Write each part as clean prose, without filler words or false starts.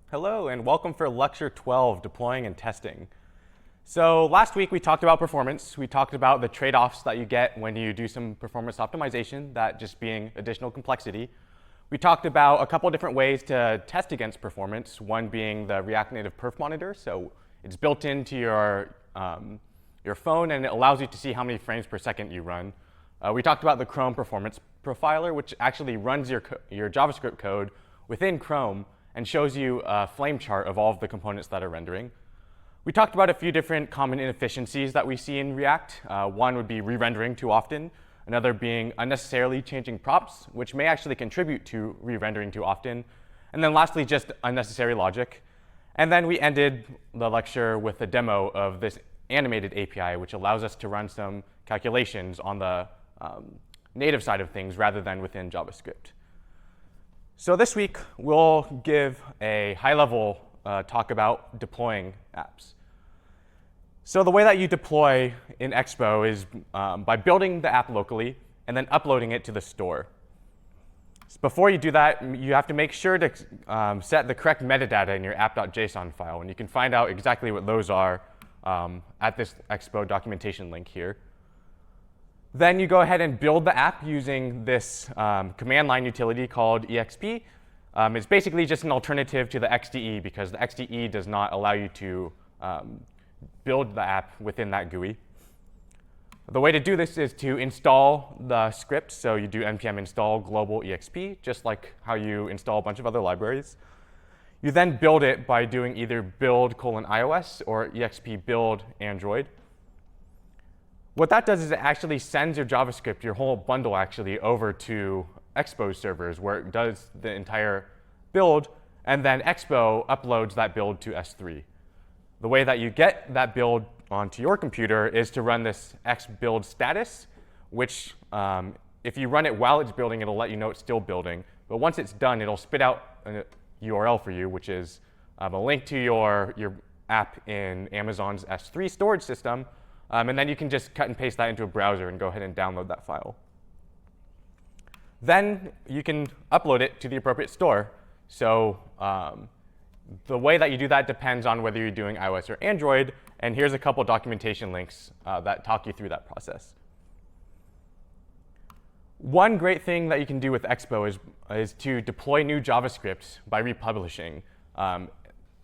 Hello, and welcome for Lecture 12, Deploying and Testing. So last week we talked about performance. We talked about the trade-offs that you get when you do some performance optimization, that just being additional complexity. We talked about a couple different ways to test against performance, one being the React Native Perf Monitor. So it's built into your phone, and it allows you to see how many frames per second you run. We talked about the Chrome Performance Profiler, which actually runs your JavaScript code within Chrome and shows you a flame chart of all of the components that are rendering. We talked about a few different common inefficiencies that we see in React. One would be re-rendering too often, another being unnecessarily changing props, which may actually contribute to re-rendering too often, and then lastly, just unnecessary logic. And then we ended the lecture with a demo of this animated API, which allows us to run some calculations on the native side of things rather than within JavaScript. So this week, we'll give a high-level talk about deploying apps. So the way that you deploy in Expo is by building the app locally and then uploading it to the store. So before you do that, you have to make sure to set the correct metadata in your app.json file. And you can find out exactly what those are at this Expo documentation link here. Then you go ahead and build the app using this command line utility called exp. It's basically just an alternative to the XDE because the XDE does not allow you to build the app within that GUI. The way to do this is to install the script. So you do npm install global exp, just like how you install a bunch of other libraries. You then build it by doing either build:iOS or exp build Android. What that does is it actually sends your JavaScript, your whole bundle actually, over to Expo's servers where it does the entire build, and then Expo uploads that build to S3. The way that you get that build onto your computer is to run this xbuild status, which if you run it while it's building, it'll let you know it's still building. But once it's done, it'll spit out a URL for you, which is a link to your app in Amazon's S3 storage system. And then you can just cut and paste that into a browser and go ahead and download that file. Then you can upload it to the appropriate store. So the way that you do that depends on whether you're doing iOS or Android. And here's a couple documentation links that talk you through that process. One great thing that you can do with Expo is to deploy new JavaScript by republishing. And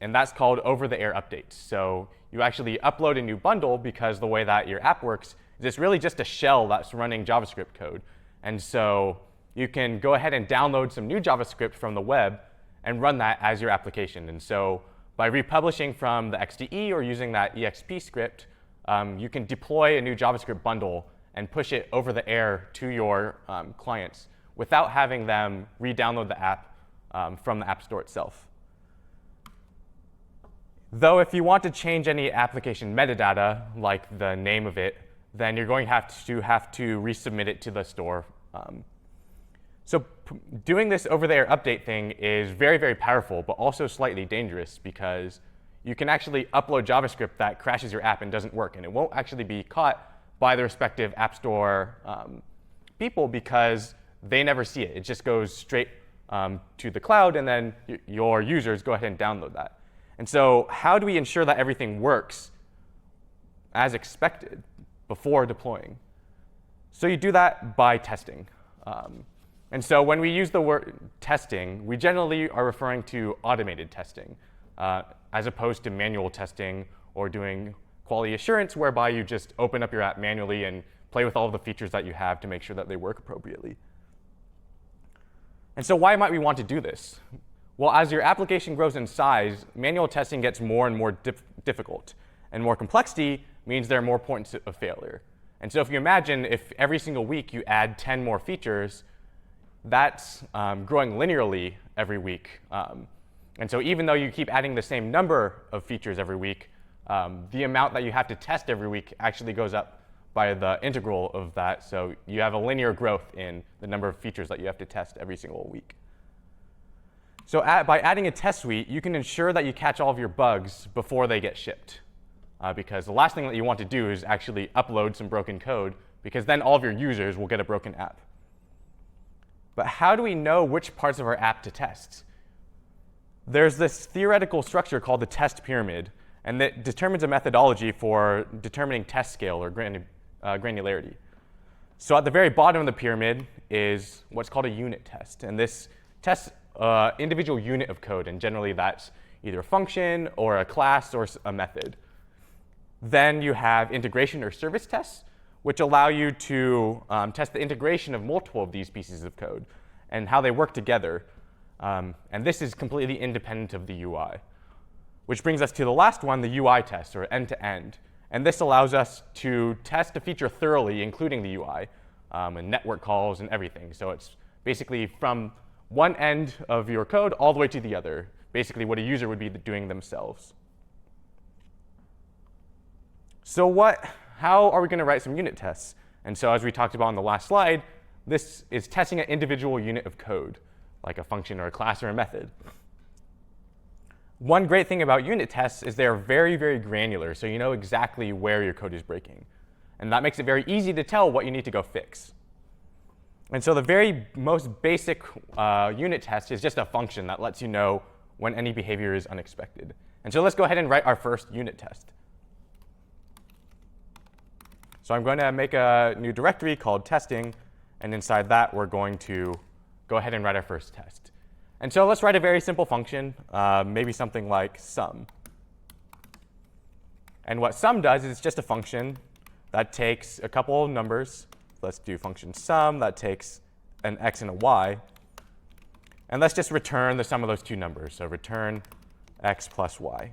that's called over-the-air updates. So you actually upload a new bundle because the way that your app works is it's really just a shell that's running JavaScript code. And so you can go ahead and download some new JavaScript from the web and run that as your application. And so by republishing from the XDE or using that exp script, you can deploy a new JavaScript bundle and push it over the air to your clients without having them re-download the app from the App Store itself. Though if you want to change any application metadata, like the name of it, then you're going to have to resubmit it to the store. So doing this over-the-air update thing is very, very powerful, but also slightly dangerous because you can actually upload JavaScript that crashes your app and doesn't work. And it won't actually be caught by the respective App Store people because they never see it. It just goes straight to the cloud, and then your users go ahead and download that. And so how do we ensure that everything works as expected before deploying? So you do that by testing. And so when we use the word testing, we generally are referring to automated testing as opposed to manual testing or doing quality assurance, whereby you just open up your app manually and play with all of the features that you have to make sure that they work appropriately. And so why might we want to do this? Well, as your application grows in size, manual testing gets more and more difficult. And more complexity means there are more points of failure. And so if you imagine if every single week you add 10 more features, that's growing linearly every week. And so even though you keep adding the same number of features every week, the amount that you have to test every week actually goes up by the integral of that. So you have a linear growth in the number of features that you have to test every single week. So by adding a test suite, you can ensure that you catch all of your bugs before they get shipped. Because the last thing that you want to do is actually upload some broken code, because then all of your users will get a broken app. But how do we know which parts of our app to test? there's this theoretical structure called the test pyramid, and that determines a methodology for determining test scale or granularity. So at the very bottom of the pyramid is what's called a unit test, and this tests individual unit of code, and generally that's either a function or a class or a method. Then you have integration or service tests, which allow you to test the integration of multiple of these pieces of code and how they work together. And this is completely independent of the UI. Which brings us to the last one, the UI test, or end-to-end. And this allows us to test a feature thoroughly, including the UI, and network calls and everything. So it's basically from one end of your code all the way to the other, basically what a user would be doing themselves. So how are we going to write some unit tests? And so as we talked about on the last slide, this is testing an individual unit of code, like a function or a class or a method. One great thing about unit tests is they're very, very granular, so you know exactly where your code is breaking. And that makes it very easy to tell what you need to go fix. And so the very most basic unit test is just a function that lets you know when any behavior is unexpected. And so let's go ahead and write our first unit test. So I'm going to make a new directory called testing, and inside that we're going to go ahead and write our first test. And so let's write a very simple function, maybe something like sum. And what sum does is it's just a function that takes a couple of numbers. Let's do function sum that takes an x and a y. And let's just return the sum of those two numbers. So return x plus y.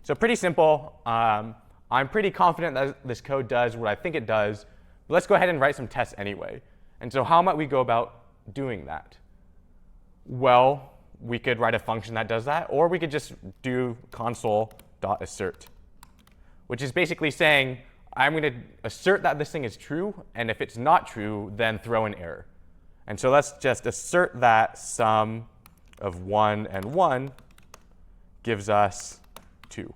So pretty simple. I'm pretty confident that this code does what I think it does. But let's go ahead and write some tests anyway. And so how might we go about doing that? Well, we could write a function that does that, or we could just do console.assert, which is basically saying, I'm going to assert that this thing is true, and if it's not true, then throw an error. And so let's just assert that sum of 1 and 1 gives us 2.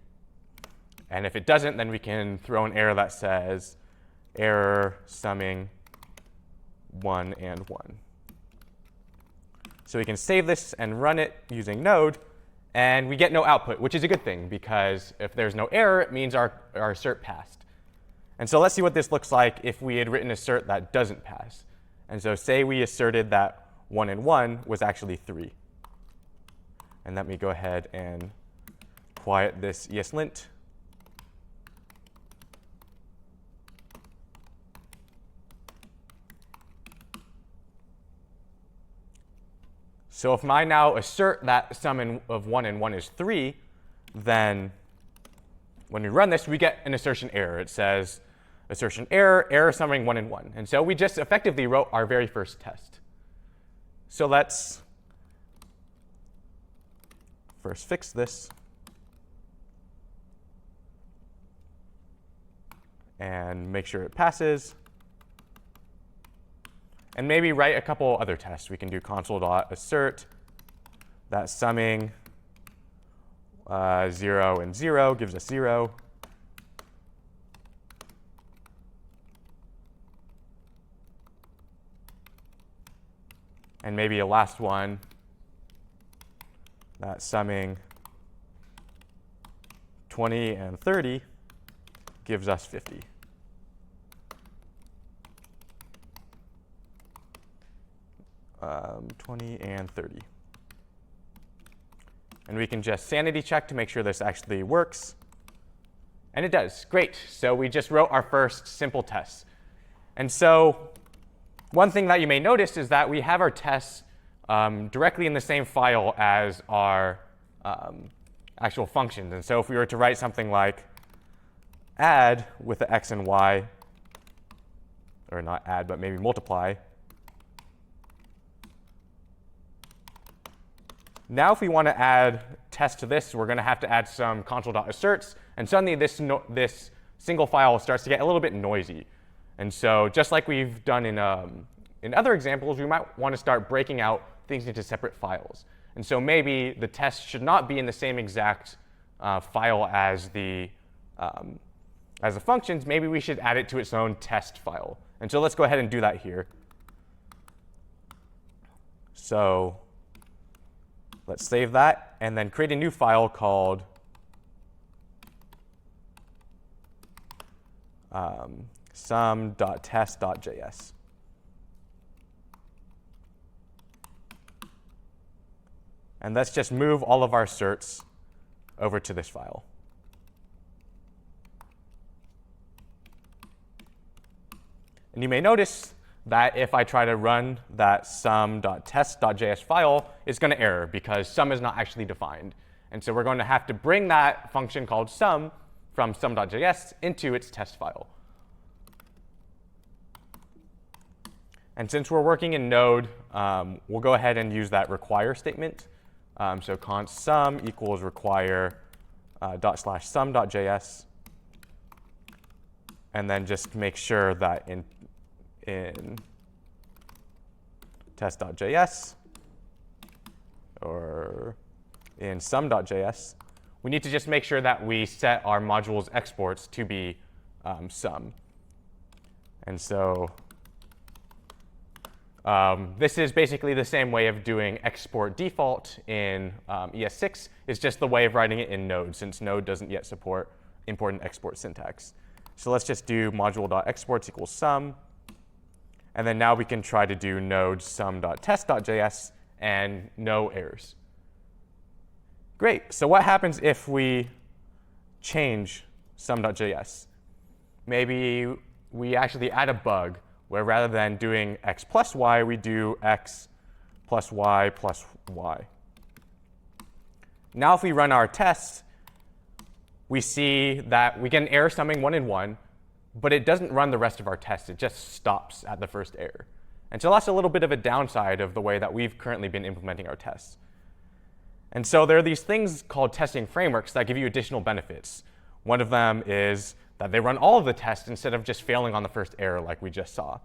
And if it doesn't, then we can throw an error that says error summing 1 and 1. So we can save this and run it using Node, and we get no output, which is a good thing, because if there's no error, it means our assert passed. And so let's see what this looks like if we had written assert that doesn't pass. And so say we asserted that 1 and 1 was actually 3. And let me go ahead and quiet this ESLint. So if I now assert that sum of 1 and 1 is 3, then when we run this, we get an assertion error. It says assertion error, error summing 1 and 1. And so we just effectively wrote our very first test. So let's first fix this. And make sure it passes. And maybe write a couple other tests. We can do console.assert that summing 0 and 0 gives us 0. And maybe a last one that summing 20 and 30 gives us 50. Um, 20 and 30. And we can just sanity check to make sure this actually works. And it does. Great. So we just wrote our first simple test. And so one thing that you may notice is that we have our tests directly in the same file as our actual functions. And so if we were to write something like add with the x and y, or not add, but maybe multiply, now if we want to add test to this, we're going to have to add some console.asserts, and suddenly this single file starts to get a little bit noisy. And so just like we've done in other examples, we might want to start breaking out things into separate files. And so maybe the test should not be in the same exact file as the functions. Maybe we should add it to its own test file. And so let's go ahead and do that here. So Let's save that and then create a new file called sum.test.js. And let's just move all of our certs over to this file. And you may notice that if I try to run that sum.test.js file, it's going to error because sum is not actually defined. And so we're going to have to bring that function called sum from sum.js into its test file. And since we're working in Node, we'll go ahead and use that require statement. So const sum equals require /sum.js. And then just make sure that in test.js or in sum.js, we need to just make sure that we set our module's exports to be sum. And so this is basically the same way of doing export default in ES6. It's just the way of writing it in Node, since Node doesn't yet support import and export syntax. So let's just do module.exports equals sum. And then now we can try to do node sum.test.js and no errors. Great. So what happens if we change sum.js? Maybe we actually add a bug where rather than doing x plus y, we do x plus y plus y. Now if we run our tests, we see that we get an error summing 1 and 1, but it doesn't run the rest of our tests. It just stops at the first error. And so that's a little bit of a downside of the way that we've currently been implementing our tests. And so there are these things called testing frameworks that give you additional benefits. One of them is that they run all of the tests instead of just failing on the first error like we just saw.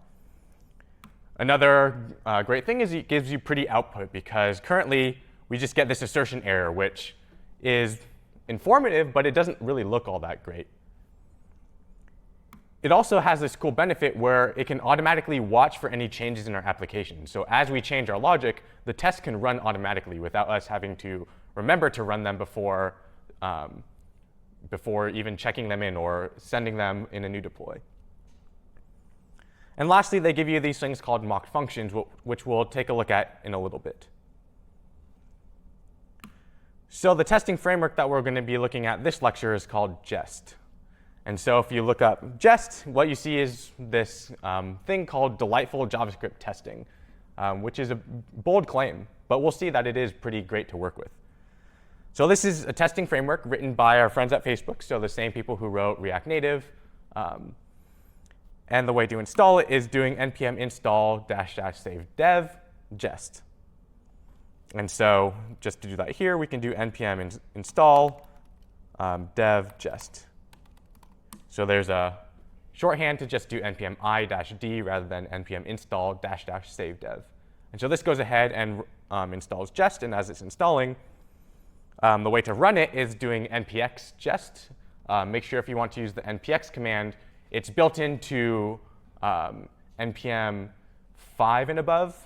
Another great thing is it gives you pretty output, because currently we just get this assertion error, which is informative, but it doesn't really look all that great. It also has this cool benefit where it can automatically watch for any changes in our application. So as we change our logic, the test can run automatically without us having to remember to run them before even checking them in or sending them in a new deploy. And lastly, they give you these things called mocked functions, which we'll take a look at in a little bit. So the testing framework that we're going to be looking at this lecture is called Jest. And so if you look up Jest, what you see is this thing called delightful JavaScript testing, which is a bold claim, but we'll see that it is pretty great to work with. So this is a testing framework written by our friends at Facebook, so the same people who wrote React Native. And the way to install it is doing npm install --save dev jest. And so just to do that here, we can do npm install dev jest. So there's a shorthand to just do npm i-d rather than npm install --save dev. And so this goes ahead and installs jest, and as it's installing, the way to run it is doing npx jest. Make sure if you want to use the npx command, it's built into npm 5 and above.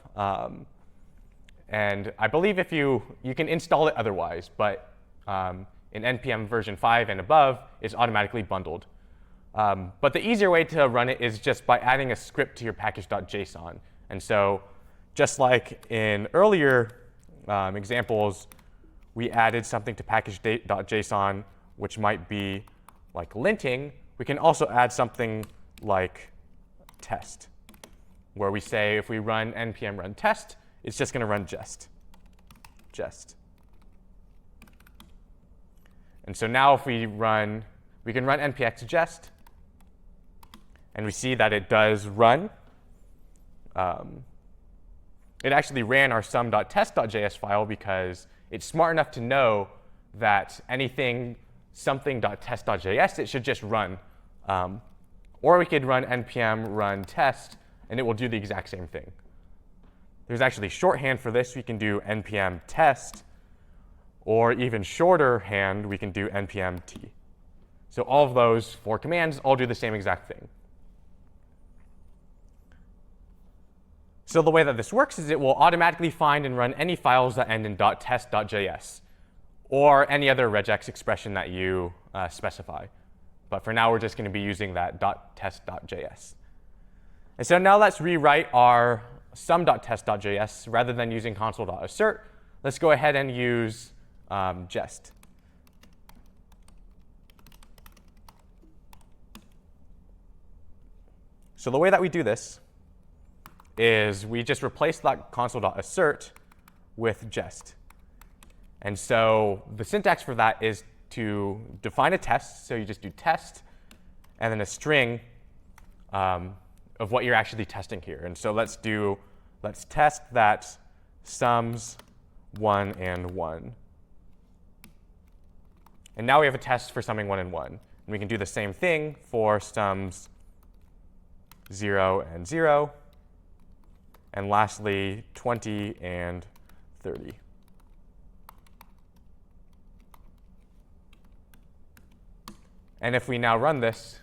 And I believe if you can install it otherwise, but in npm version 5 and above, it's automatically bundled. But the easier way to run it is just by adding a script to your package.json. And so just like in earlier examples, we added something to package.json, which might be like linting. We can also add something like test, where we say if we run npm run test, it's just going to run jest. And so now if we can run npx jest, and we see that it does run. It actually ran our sum.test.js file because it's smart enough to know that something.test.js, it should just run. Or we could run npm run test, and it will do the exact same thing. There's actually shorthand for this. We can do npm test, or even shorter hand, we can do npm t. So all of those 4 commands all do the same exact thing. So the way that this works is it will automatically find and run any files that end in .test.js or any other regex expression that you specify. But for now, we're just going to be using that .test.js. And so now let's rewrite our sum.test.js. Rather than using console.assert, let's go ahead and use jest. So the way that we do this is we just replace that console.assert with jest. And so the syntax for that is to define a test. So you just do test and then a string of what you're actually testing here. And so let's test that sums 1 and 1. And now we have a test for summing 1 and 1. And we can do the same thing for sums 0 and 0. And lastly, 20 and 30. And if we now run this,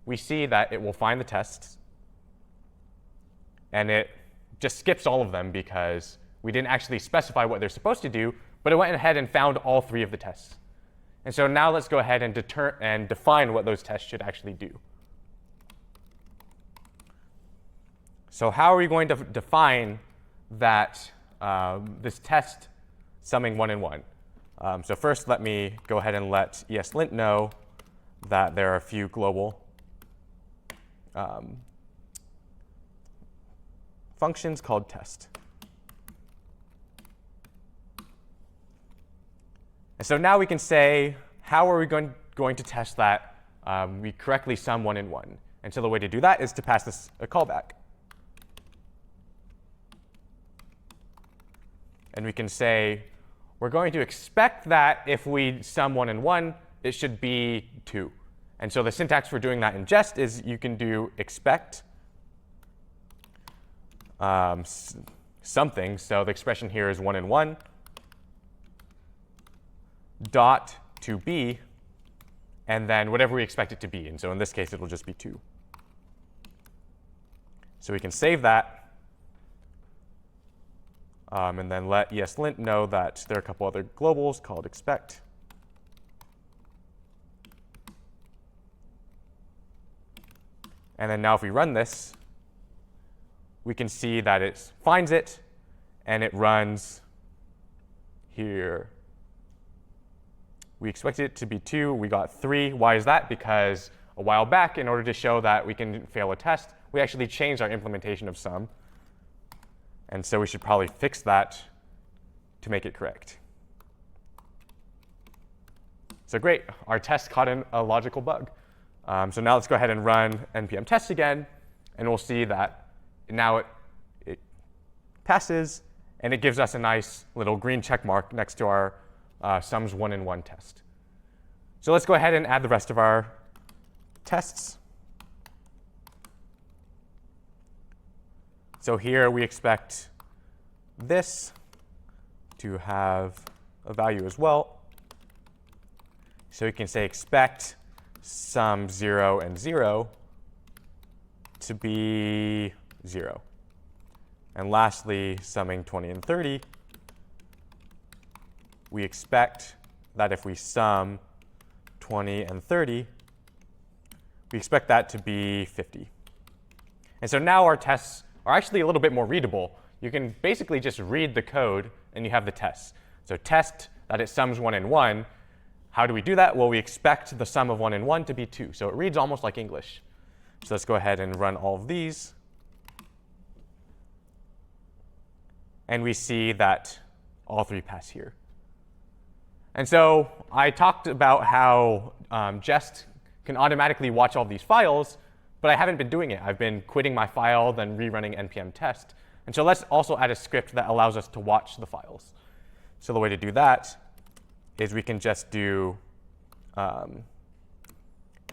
we see that it will find the tests. And it just skips all of them because we didn't actually specify what they're supposed to do, but it went ahead and found all 3 of the tests. And so now let's go ahead and define what those tests should actually do. So how are we going to define that this test summing 1 and 1? So first, let me go ahead and let ESLint know that there are a few global functions called test. And so now we can say, how are we going to test that we correctly sum 1 and 1? And so the way to do that is to pass this a callback. And we can say, we're going to expect that if we sum 1 and 1, it should be 2. And so the syntax for doing that in jest is you can do expect something. So the expression here is 1 and 1 dot to be, and then whatever we expect it to be. And so in this case, it'll just be 2. So we can save that. And then let ESLint know that there are a couple other globals called expect. And then now if we run this, we can see that it finds it, and it runs here. We expected it to be 2. We got 3. Why is that? Because a while back, in order to show that we can fail a test, we actually changed our implementation of sum. And so we should probably fix that to make it correct. So great, our test caught a logical bug. So now let's go ahead and run npm test again, and we'll see that now it passes, and it gives us a nice little green check mark next to our sums 1 and 1 test. So let's go ahead and add the rest of our tests. So here we expect this to have a value as well. So we can say expect sum 0 and 0 to be 0. And lastly, summing 20 and 30, we expect that if we sum 20 and 30, we expect that to be 50. And so now our tests are actually a little bit more readable. You can basically just read the code, and you have the tests. So test that it sums 1 and 1. How do we do that? Well, we expect the sum of 1 and 1 to be 2. So it reads almost like English. So let's go ahead and run all of these. And we see that all 3 pass here. And so I talked about how jest can automatically watch all these files, but I haven't been doing it. I've been quitting my file, then rerunning npm test. And so let's also add a script that allows us to watch the files. So the way to do that is we can just do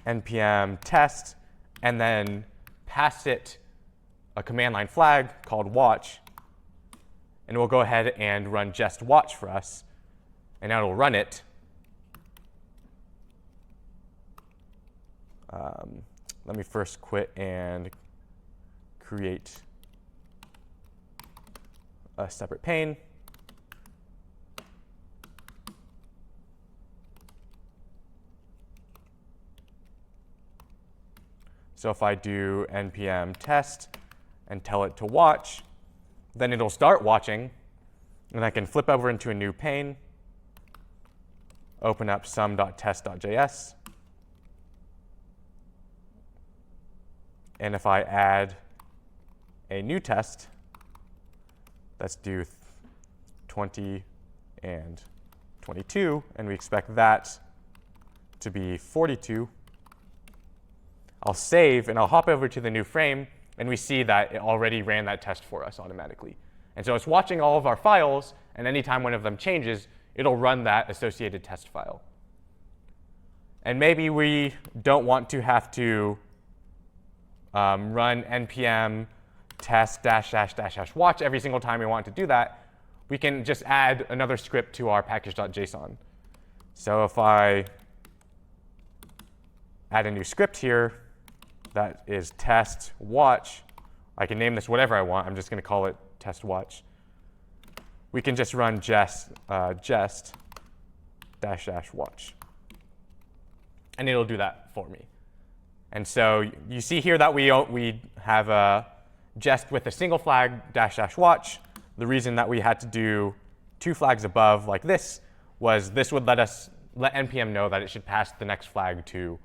npm test and then pass it a command line flag called watch. And we'll go ahead and run jest watch for us. And now it'll run it. Let me first quit and create a separate pane. So if I do npm test and tell it to watch, then it'll start watching, and I can flip over into a new pane, open up sum.test.js, and if I add a new test, let's do 20 and 22, and we expect that to be 42. I'll save, and I'll hop over to the new frame, and we see that it already ran that test for us automatically. And so it's watching all of our files, and anytime one of them changes, it'll run that associated test file. And maybe we don't want to have to run npm test -- watch every single time we want to do that. We can just add another script to our package.json. So if I add a new script here that is test watch, I can name this whatever I want. I'm just going to call it test watch. We can just run jest -- watch, and it'll do that for me. And so you see here that we have a jest with a single flag -- watch. The reason that we had to do 2 flags above like this was this would let npm know that it should pass the next flag to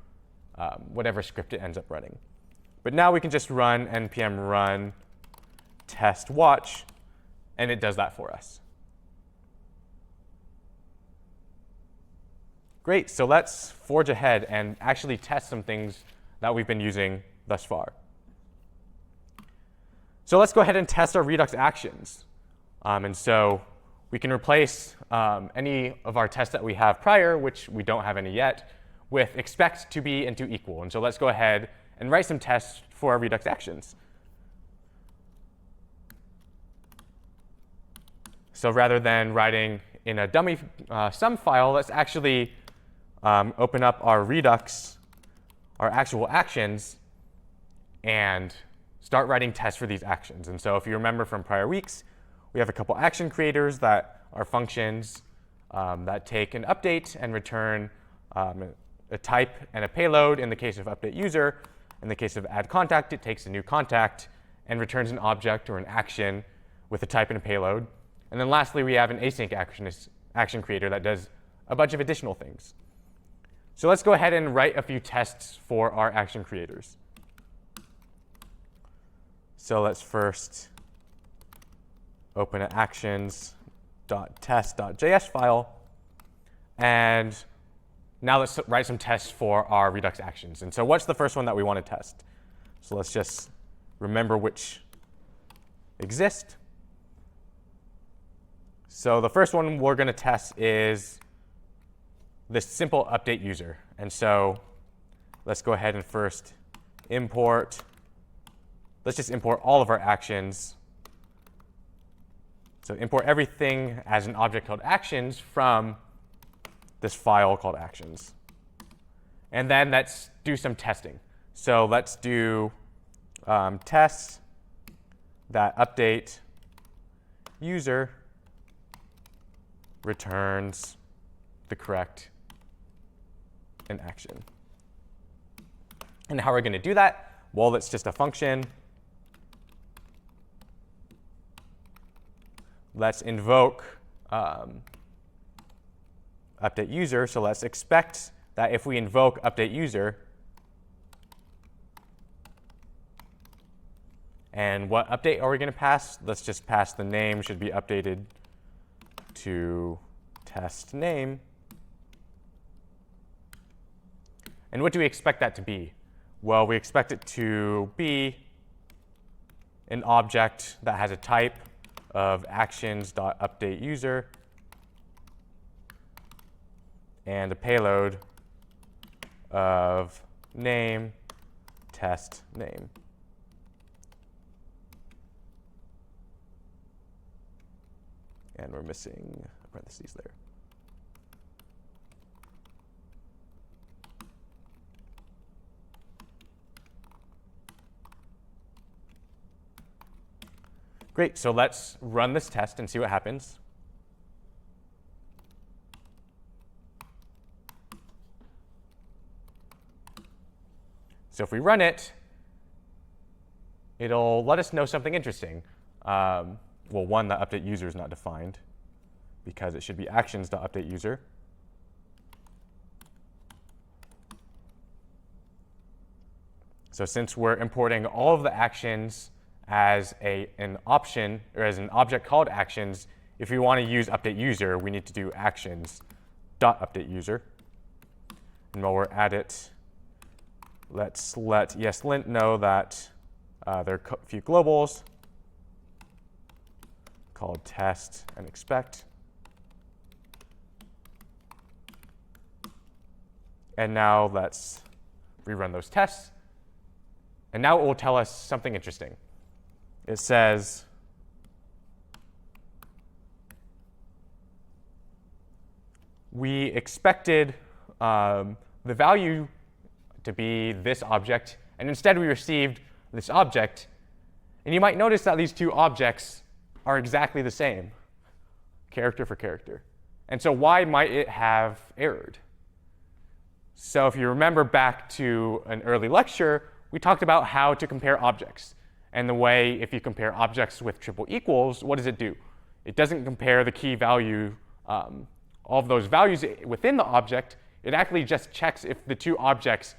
whatever script it ends up running. But now we can just run npm run test watch, and it does that for us. Great, so let's forge ahead and actually test some things that we've been using thus far. So let's go ahead and test our Redux actions. And so we can replace any of our tests that we have prior, which we don't have any yet, with expect to be and to equal. And so let's go ahead and write some tests for our Redux actions. So rather than writing in a dummy sum file, let's actually open up our Redux, our actual actions, and start writing tests for these actions. And so if you remember from prior weeks, we have a couple action creators that are functions that take an update and return a type and a payload in the case of update user. In the case of add contact, it takes a new contact and returns an object or an action with a type and a payload. And then lastly, we have an async action creator that does a bunch of additional things. So let's go ahead and write a few tests for our action creators. So let's first open an actions.test.js file. And now let's write some tests for our Redux actions. And so what's the first one that we want to test? So let's just remember which exist. So the first one we're going to test is this simple update user. And so let's go ahead and first import. Let's just import all of our actions. So import everything as an object called actions from this file called actions. And then let's do some testing. So let's do tests that update user returns the correct an action. And how are we going to do that? Well, it's just a function. Let's invoke update user. So let's expect that if we invoke update user, and what update are we going to pass? Let's just pass the name should be updated to test name. And what do we expect that to be? Well, we expect it to be an object that has a type of actions.updateUser and a payload of name test name. And we're missing parentheses there. Great, so let's run this test and see what happens. So if we run it, it'll let us know something interesting. Well, one, the update user is not defined because it should be actions.updateUser. So since we're importing all of the actions as an option or as an object called actions, if we want to use updateUser, we need to do actions.updateUser. And while we're at it, let's let ESLint know that there are a few globals called test and expect. And now let's rerun those tests. And now it will tell us something interesting. It says, we expected the value to be this object, and instead we received this object. And you might notice that these two objects are exactly the same, character for character. And so why might it have errored? So if you remember back to an early lecture, we talked about how to compare objects. And the way, if you compare objects with triple equals, what does it do? It doesn't compare the key value, all of those values within the object. It actually just checks if the two objects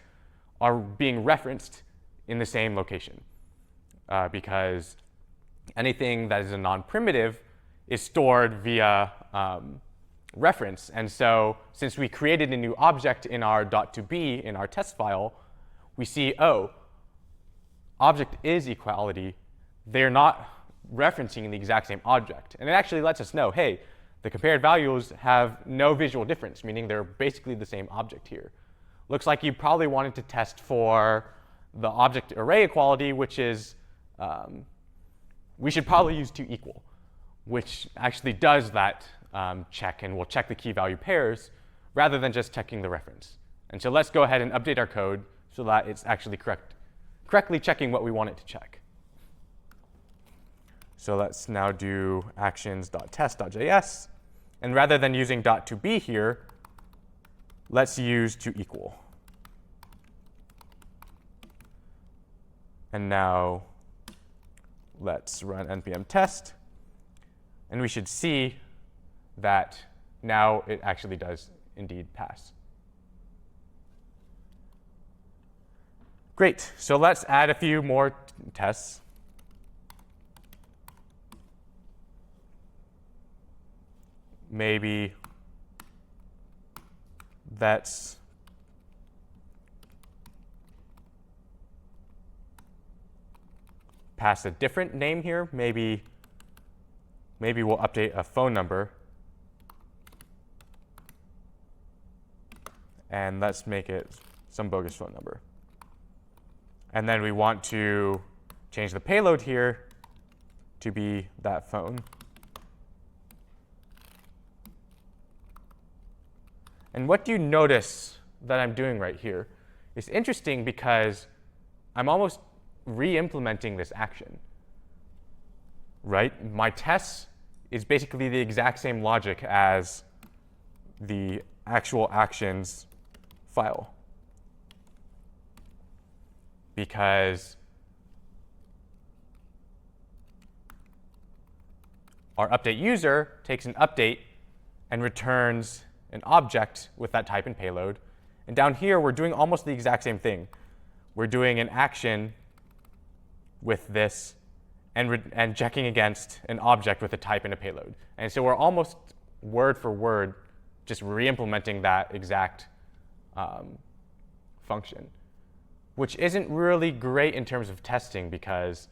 are being referenced in the same location. Because anything that is a non-primitive is stored via reference. And so since we created a new object in our .2b in our test file, we see, oh, object is equality. They're not referencing the exact same object. And it actually lets us know, hey, the compared values have no visual difference, meaning they're basically the same object here. Looks like you probably wanted to test for the object array equality, which is, we should probably use toEqual, which actually does that check and will check the key value pairs rather than just checking the reference. And so let's go ahead and update our code so that it's actually correctly checking what we want it to check. So let's now do actions.test.js. And rather than using .2b here, let's use toEqual. And now let's run npm test. And we should see that now it actually does indeed pass. Great. So let's add a few more tests. Maybe that's pass a different name here. Maybe we'll update a phone number. And let's make it some bogus phone number. And then we want to change the payload here to be that phone. And what do you notice that I'm doing right here? It's interesting because I'm almost re-implementing this action, right? My test is basically the exact same logic as the actual actions file, because our update user takes an update and returns an object with that type and payload. And down here, we're doing almost the exact same thing. We're doing an action with this and checking against an object with a type and a payload. And so we're almost word for word just re-implementing that exact function, which isn't really great in terms of testing, because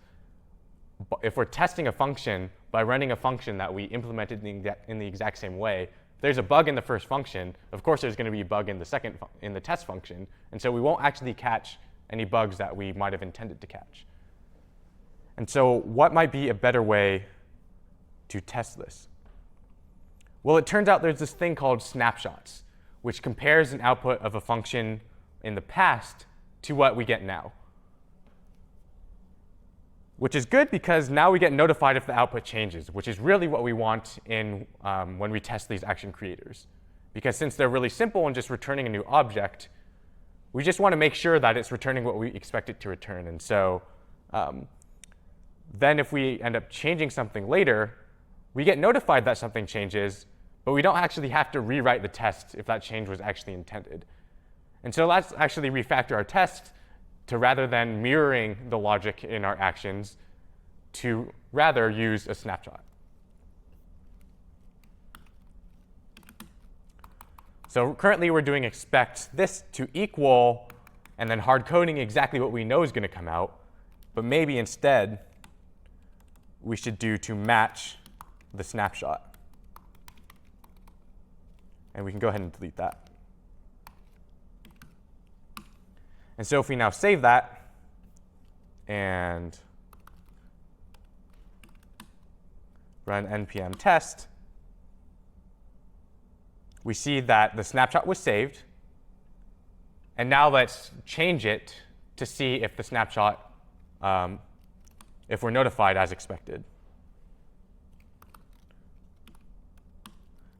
if we're testing a function by running a function that we implemented in the exact same way, if there's a bug in the first function, of course there's going to be a bug in the test function, and so we won't actually catch any bugs that we might have intended to catch. And so what might be a better way to test this? Well, it turns out there's this thing called snapshots, which compares an output of a function in the past to what we get now. which is good because now we get notified if the output changes, which is really what we want in when we test these action creators. Because since they're really simple and just returning a new object, we just want to make sure that it's returning what we expect it to return. And so then if we end up changing something later, we get notified that something changes, but we don't actually have to rewrite the test if that change was actually intended. And so let's actually refactor our test to, rather than mirroring the logic in our actions, to rather use a snapshot. So currently we're doing expect this to equal and then hard coding exactly what we know is going to come out. But maybe instead we should do to match the snapshot. And we can go ahead and delete that. And so if we now save that and run npm test, we see that the snapshot was saved. And now let's change it to see if the snapshot, if we're notified as expected.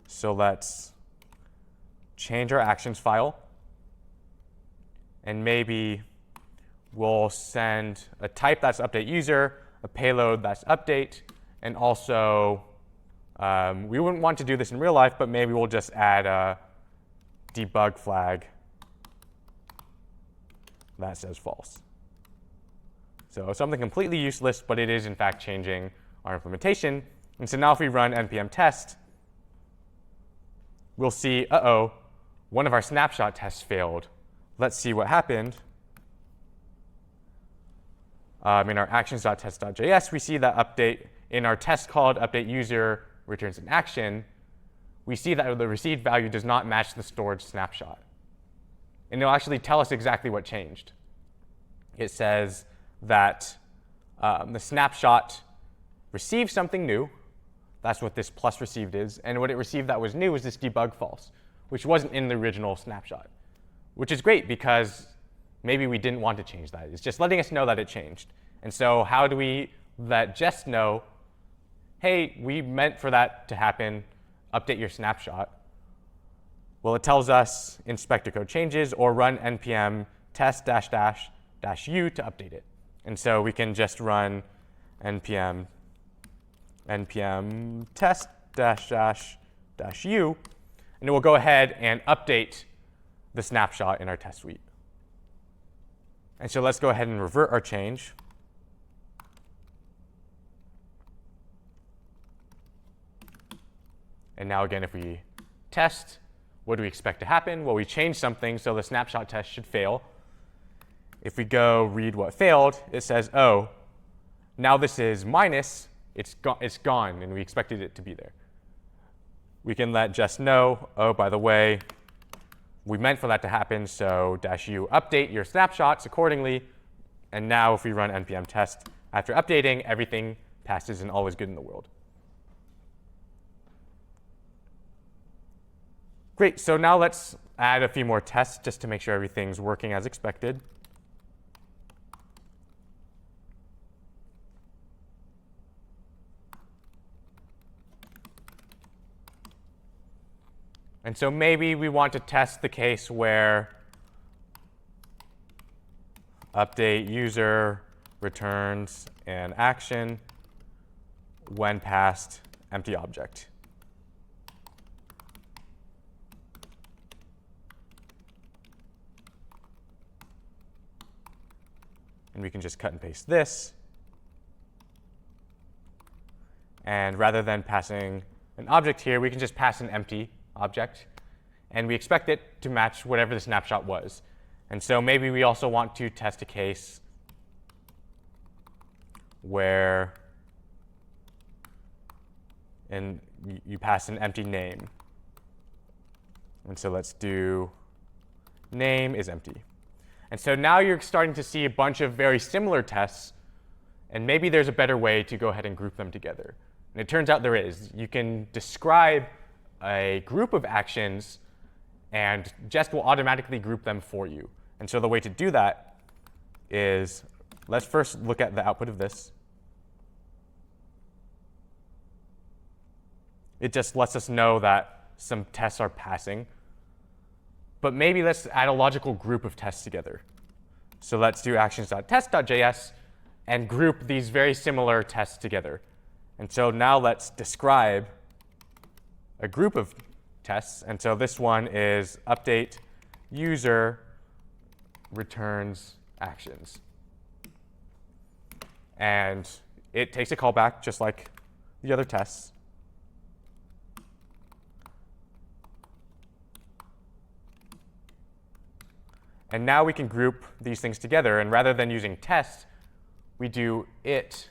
So let's change our actions file. And maybe we'll send a type that's update user, a payload that's update, and also we wouldn't want to do this in real life, but maybe we'll just add a debug flag that says false. So something completely useless, but it is in fact changing our implementation. And so now if we run npm test, we'll see, uh-oh, one of our snapshot tests failed. Let's see what happened. In our actions.test.js, we see that update in our test called update user returns an action. We see that the received value does not match the stored snapshot. And it'll actually tell us exactly what changed. It says that the snapshot received something new. That's what this plus received is. And what it received that was new was this debug false, which wasn't in the original snapshot. Which is great because maybe we didn't want to change that. It's just letting us know that it changed. And so how do we let Jest know, hey, we meant for that to happen, update your snapshot? Well, it tells us inspect the code changes or run npm test -u to update it. And so we can just run npm test -u, and it will go ahead and update the snapshot in our test suite. And so let's go ahead and revert our change. And now again, if we test, what do we expect to happen? Well, we changed something, so the snapshot test should fail. If we go read what failed, it says, oh, now this is minus, it's gone, and we expected it to be there. We can let Jest know, oh, by the way, we meant for that to happen, so -u update your snapshots accordingly. And now if we run npm test, after updating, everything passes and all is good in the world. Great, so now let's add a few more tests just to make sure everything's working as expected. And so maybe we want to test the case where update user returns an action when passed empty object. And we can just cut and paste this. And rather than passing an object here, we can just pass an empty object, and we expect it to match whatever the snapshot was. And so maybe we also want to test a case where you pass an empty name. And so let's do name is empty. And so now you're starting to see a bunch of very similar tests, and maybe there's a better way to go ahead and group them together. And it turns out there is. You can describe a group of actions, and Jest will automatically group them for you. And so the way to do that is, let's first look at the output of this. It just lets us know that some tests are passing. But maybe let's add a logical group of tests together. So let's do actions.test.js and group these very similar tests together. And so now let's describe a group of tests. And so this one is update user returns actions. And it takes a callback just like the other tests. And now we can group these things together. And rather than using test, we do it.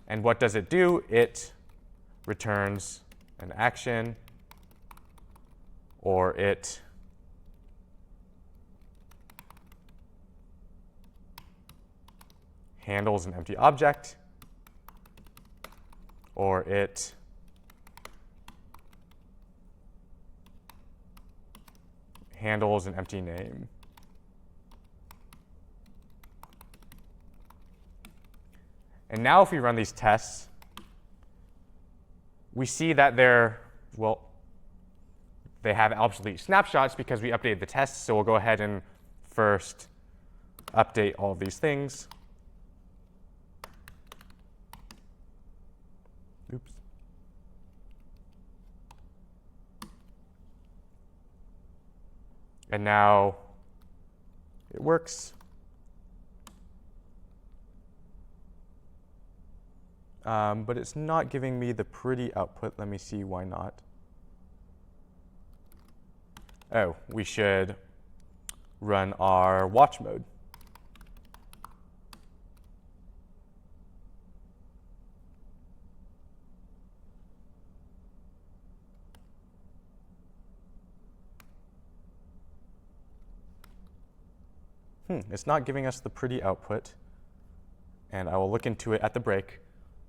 And what does it do? It returns an action, or it handles an empty object, or it handles an empty name. And now if we run these tests, we see that they have obsolete snapshots because we updated the tests. So we'll go ahead and first update all of these things. Oops. And now it works. But it's not giving me the pretty output. Let me see why not. Oh, we should run our watch mode. It's not giving us the pretty output. And I will look into it at the break.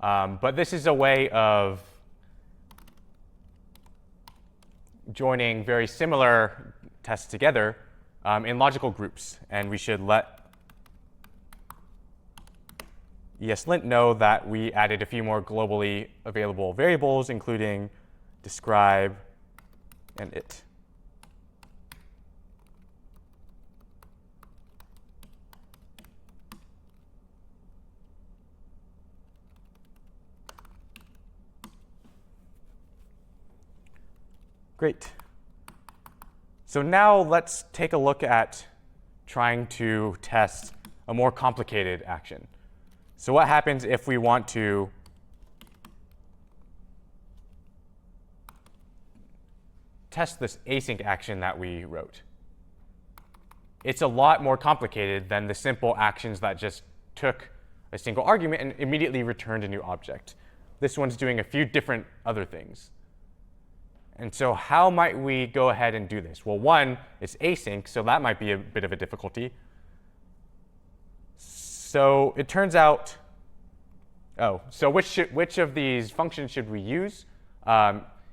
But this is a way of joining very similar tests together in logical groups. And we should let ESLint know that we added a few more globally available variables, including describe and it. Great. So now let's take a look at trying to test a more complicated action. So what happens if we want to test this async action that we wrote? It's a lot more complicated than the simple actions that just took a single argument and immediately returned a new object. This one's doing a few different other things. And so how might we go ahead and do this? Well, one, it's async, so that might be a bit of a difficulty. So it turns out, so which of these functions should we use?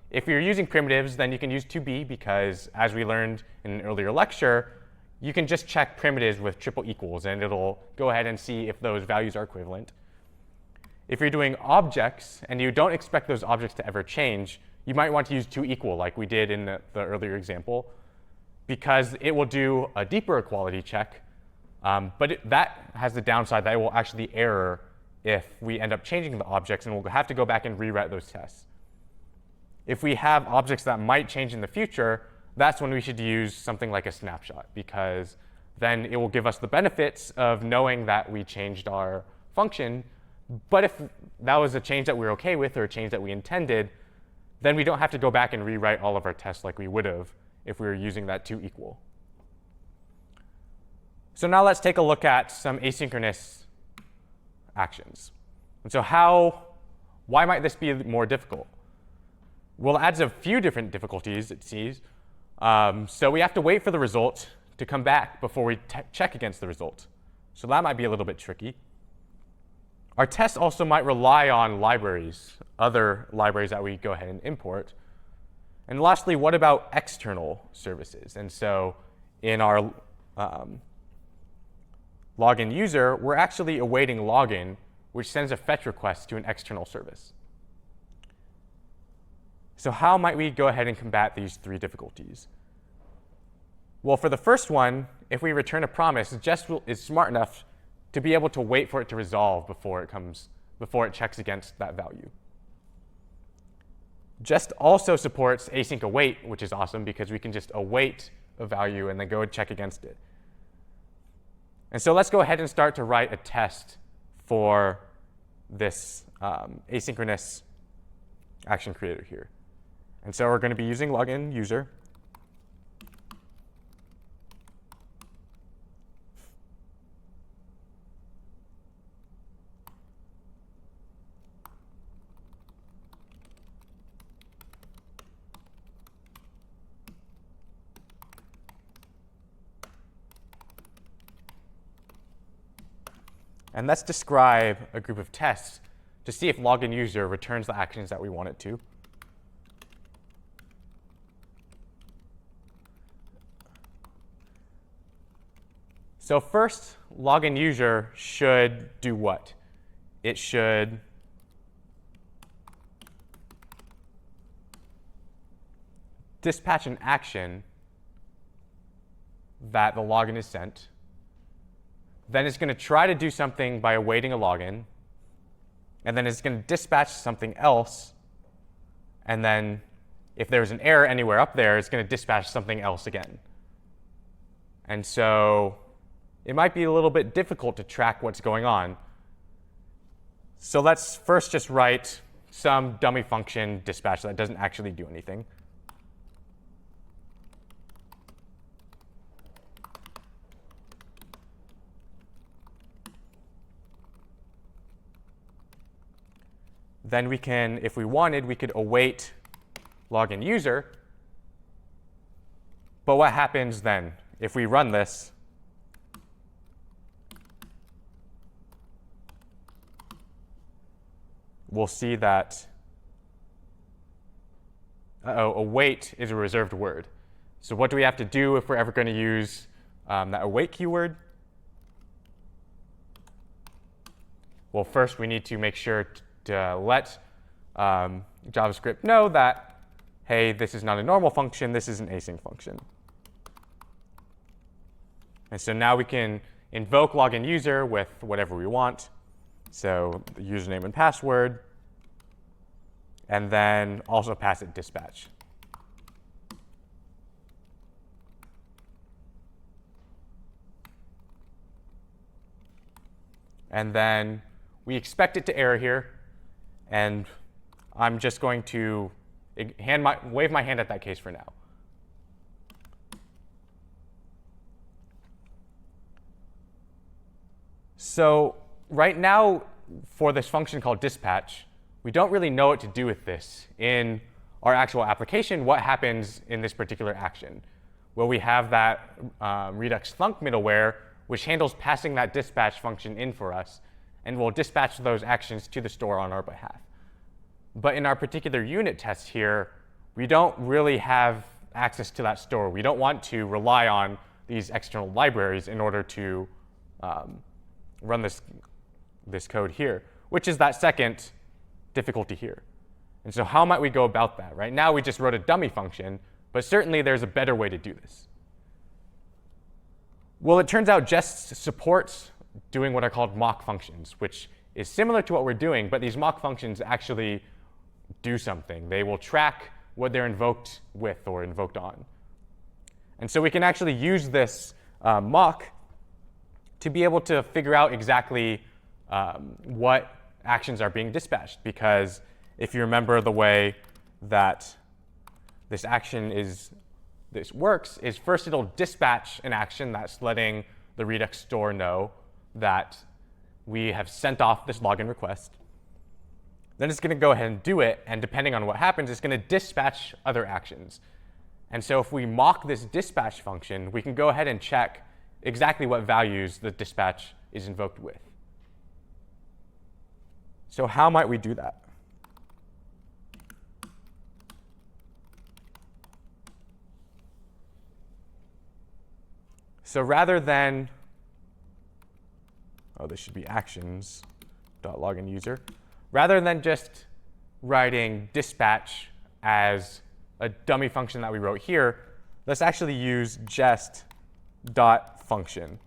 If you're using primitives, then you can use to_be because, as we learned in an earlier lecture, you can just check primitives with triple equals, and it'll go ahead and see if those values are equivalent. If you're doing objects, and you don't expect those objects to ever change, you might want to use to_equal like we did in the earlier example, because it will do a deeper equality check. But that has the downside that it will actually error if we end up changing the objects, and we'll have to go back and rewrite those tests. If we have objects that might change in the future, that's when we should use something like a snapshot, because then it will give us the benefits of knowing that we changed our function. But if that was a change that we were OK with or a change that we intended, then we don't have to go back and rewrite all of our tests like we would have if we were using that to_equal. So now let's take a look at some asynchronous actions. And so why might this be more difficult? Well, it adds a few different difficulties, it sees. So we have to wait for the result to come back before we check against the result. So that might be a little bit tricky. Our tests also might rely on libraries, other libraries that we go ahead and import. And lastly, what about external services? And so in our login user, we're actually awaiting login, which sends a fetch request to an external service. So how might we go ahead and combat these three difficulties? Well, for the first one, if we return a promise, Jest is smart enough to be able to wait for it to resolve before it checks against that value. Jest also supports async await, which is awesome because we can just await a value and then go and check against it. And so let's go ahead and start to write a test for this asynchronous action creator here. And so we're going to be using login user. And let's describe a group of tests to see if login user returns the actions that we want it to. So first, login user should do what? It should dispatch an action that the login is sent. Then it's going to try to do something by awaiting a login. And then it's going to dispatch something else. And then if there's an error anywhere up there, it's going to dispatch something else again. And so it might be a little bit difficult to track what's going on. So let's first just write some dummy function dispatch that doesn't actually do anything. Then we can, if we wanted, we could await login user. But what happens then? If we run this, we'll see that await is a reserved word. So what do we have to do if we're ever going to use that await keyword? Well, first we need to make sure to let JavaScript know that, hey, this is not a normal function, this is an async function. And so now we can invoke login user with whatever we want. So the username and password, and then also pass it dispatch. And then we expect it to error here. And I'm just going to wave my hand at that case for now. So right now, for this function called dispatch, we don't really know what to do with this. In our actual application, what happens in this particular action? Well, we have that Redux Thunk middleware, which handles passing that dispatch function in for us, and will dispatch those actions to the store on our behalf. But in our particular unit test here, we don't really have access to that store. We don't want to rely on these external libraries in order to run this code here, which is that second difficulty here. And so how might we go about that? Right now we just wrote a dummy function, but certainly there's a better way to do this. Well, it turns out Jest supports doing what are called mock functions, which is similar to what we're doing, but these mock functions actually do something. They will track what they're invoked with or invoked on. And so we can actually use this mock to be able to figure out exactly what actions are being dispatched. Because if you remember the way that this works is first it'll dispatch an action that's letting the Redux store know that we have sent off this login request. Then it's going to go ahead and do it, and depending on what happens, it's going to dispatch other actions. And so if we mock this dispatch function, we can go ahead and check exactly what values the dispatch is invoked with. So how might we do that? So rather than, this should be actions.loginuser. Rather than just writing dispatch as a dummy function that we wrote here, let's actually use jest.function,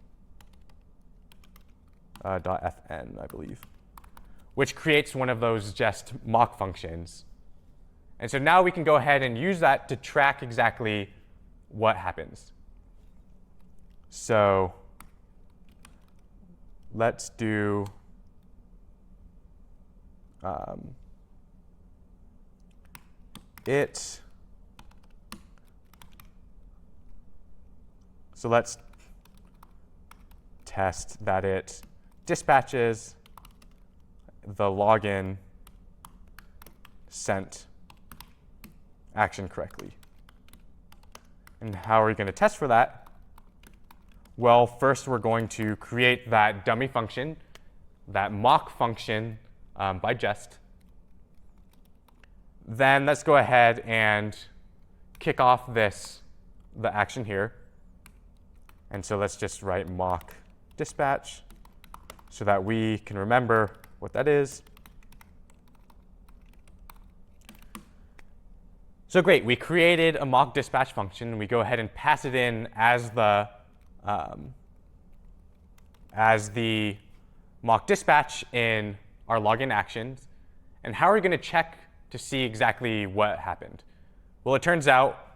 .fn, I believe, which creates one of those jest mock functions. And so now we can go ahead and use that to track exactly what happens. So let's do it. So let's test that it dispatches the login sent action correctly. And how are we going to test for that? Well, first we're going to create that dummy function, that mock function by jest. Then let's go ahead and kick off the action here. And so let's just write mock dispatch so that we can remember what that is. So great, we created a mock dispatch function. We go ahead and pass it in as the mock dispatch in our login actions. And how are we going to check to see exactly what happened? Well, it turns out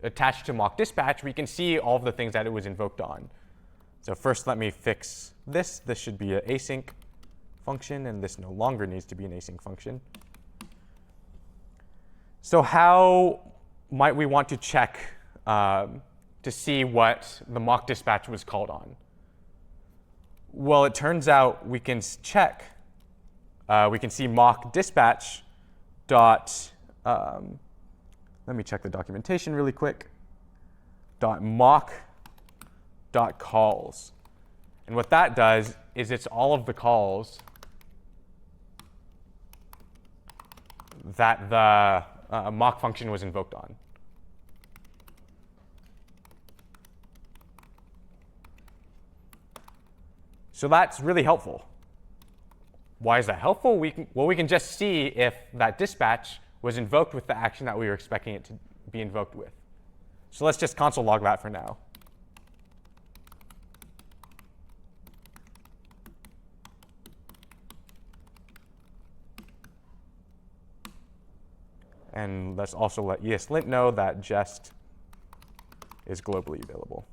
attached to mock dispatch, we can see all of the things that it was invoked on. So first, let me fix this. This should be an async function, and this no longer needs to be an async function. So how might we want to check to see what the mock dispatch was called on? Well, it turns out we can check. We can see mock dispatch dot. Let me check the documentation really quick. Mock calls. And what that does is it's all of the calls that the mock function was invoked on. So that's really helpful. Why is that helpful? We can just see if that dispatch was invoked with the action that we were expecting it to be invoked with. So let's just console log that for now. And let's also let ESLint know that jest is globally available.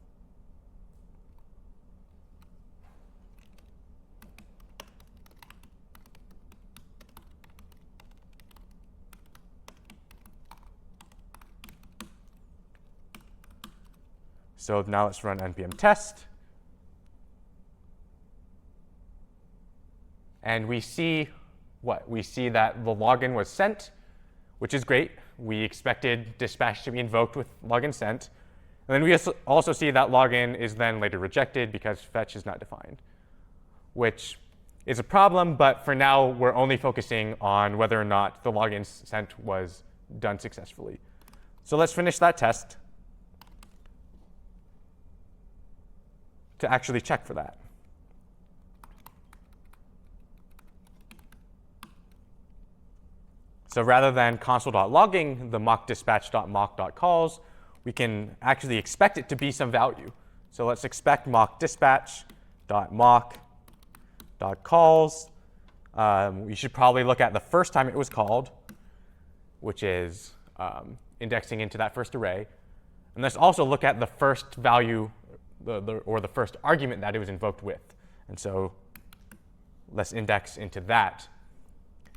So now let's run npm test. And we see what? We see that the login was sent, which is great. We expected dispatch to be invoked with login sent. And then we also see that login is then later rejected because fetch is not defined, which is a problem. But for now, we're only focusing on whether or not the login sent was done successfully. So let's finish that test to actually check for that. So rather than console.logging the mock dispatch.mock.calls, we can actually expect it to be some value. So let's expect mock dispatch.mock.calls. We should probably look at the first time it was called, which is indexing into that first array. And let's also look at the first value or the first argument that it was invoked with. And so let's index into that.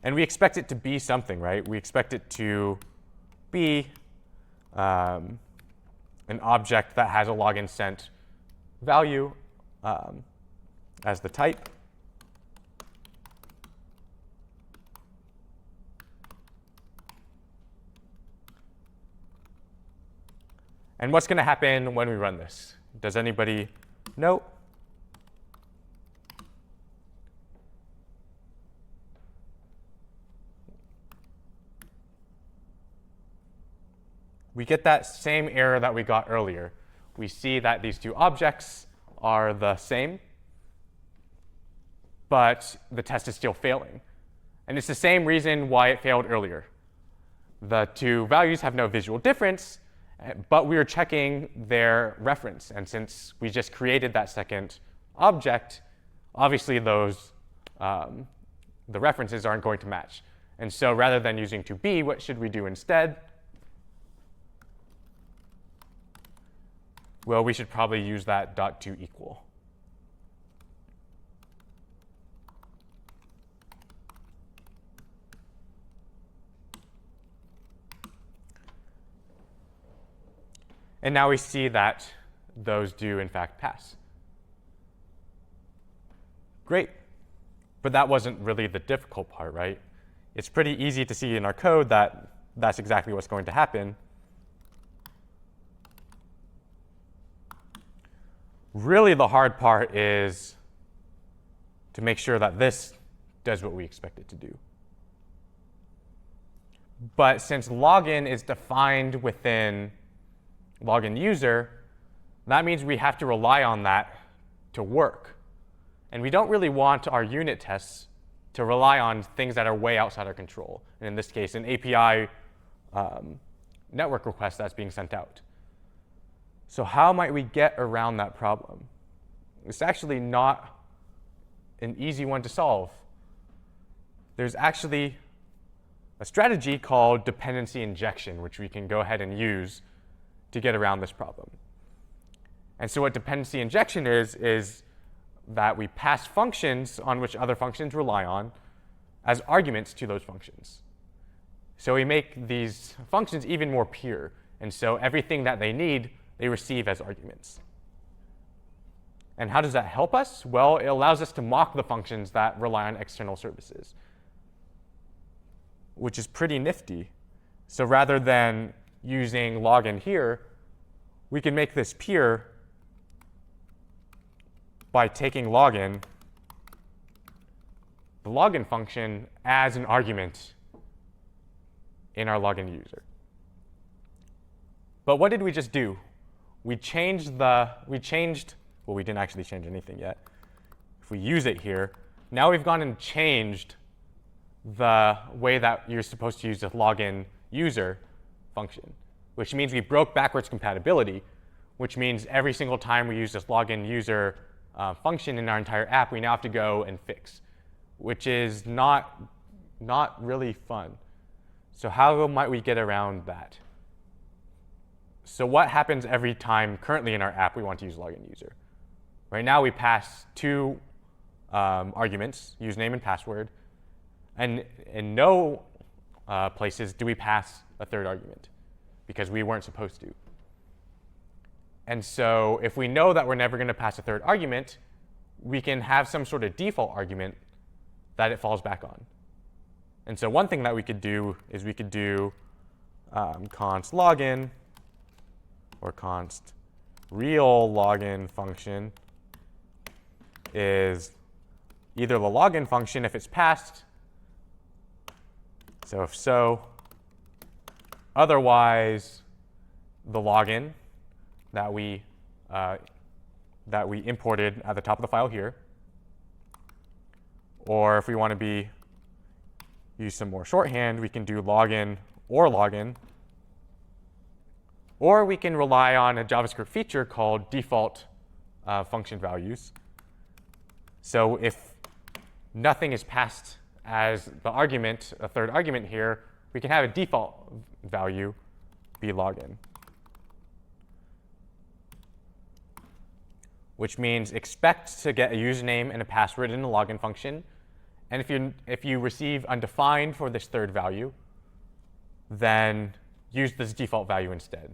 And we expect it to be something, right? We expect it to be an object that has a login sent value as the type. And what's going to happen when we run this? Does anybody know? We get that same error that we got earlier. We see that these two objects are the same, but the test is still failing. And it's the same reason why it failed earlier. The two values have no visual difference, but we are checking their reference. And since we just created that second object, obviously those the references aren't going to match. And so rather than using to be, what should we do instead? Well, we should probably use that dot to equal. And now we see that those do, in fact, pass. Great. But that wasn't really the difficult part, right? It's pretty easy to see in our code that that's exactly what's going to happen. Really, the hard part is to make sure that this does what we expect it to do. But since login is defined within login user, that means we have to rely on that to work. And we don't really want our unit tests to rely on things that are way outside our control. And in this case, an API network request that's being sent out. So how might we get around that problem? It's actually not an easy one to solve. There's actually a strategy called dependency injection, which we can go ahead and use to get around this problem. And so what dependency injection is that we pass functions on which other functions rely on as arguments to those functions. So we make these functions even more pure. And so everything that they need, they receive as arguments. And how does that help us? Well, it allows us to mock the functions that rely on external services, which is pretty nifty. So rather than using login here, we can make this pure by taking login, the login function, as an argument in our login user. But what did we just do? We changed, well, we didn't actually change anything yet. If we use it here, now we've gone and changed the way that you're supposed to use the login user function, which means we broke backwards compatibility, which means every single time we use this login user function in our entire app, we now have to go and fix, which is not really fun. So how might we get around that? So what happens every time currently in our app we want to use login user? Right now we pass two arguments, username and password, and in no places do we pass a third argument because we weren't supposed to. And so if we know that we're never going to pass a third argument, we can have some sort of default argument that it falls back on. And so one thing that we could do is we could do const login or const real login function is either the login function if it's passed, so if so, otherwise the login that we imported at the top of the file here, or if we want to use some more shorthand, we can do login, or we can rely on a JavaScript feature called default function values. So if nothing is passed as the argument, a third argument here, we can have a default value be login, which means expect to get a username and a password in the login function. And if you receive undefined for this third value, then use this default value instead.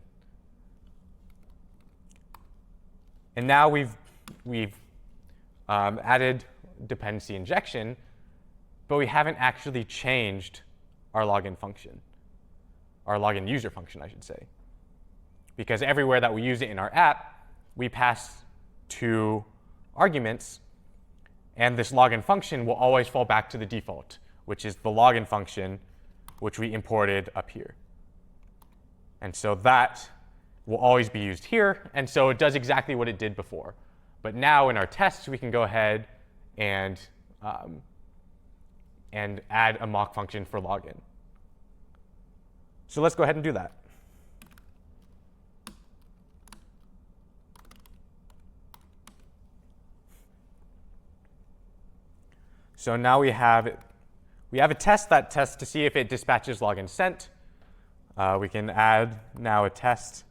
And now we've added dependency injection, but we haven't actually changed our login function, our login user function, I should say. Because everywhere that we use it in our app, we pass two arguments, and this login function will always fall back to the default, which is the login function, which we imported up here. And so that will always be used here, and so it does exactly what it did before. But now in our tests, we can go ahead and add a mock function for login. So let's go ahead and do that. So now we have a test that tests to see if it dispatches login sent. We can add now a test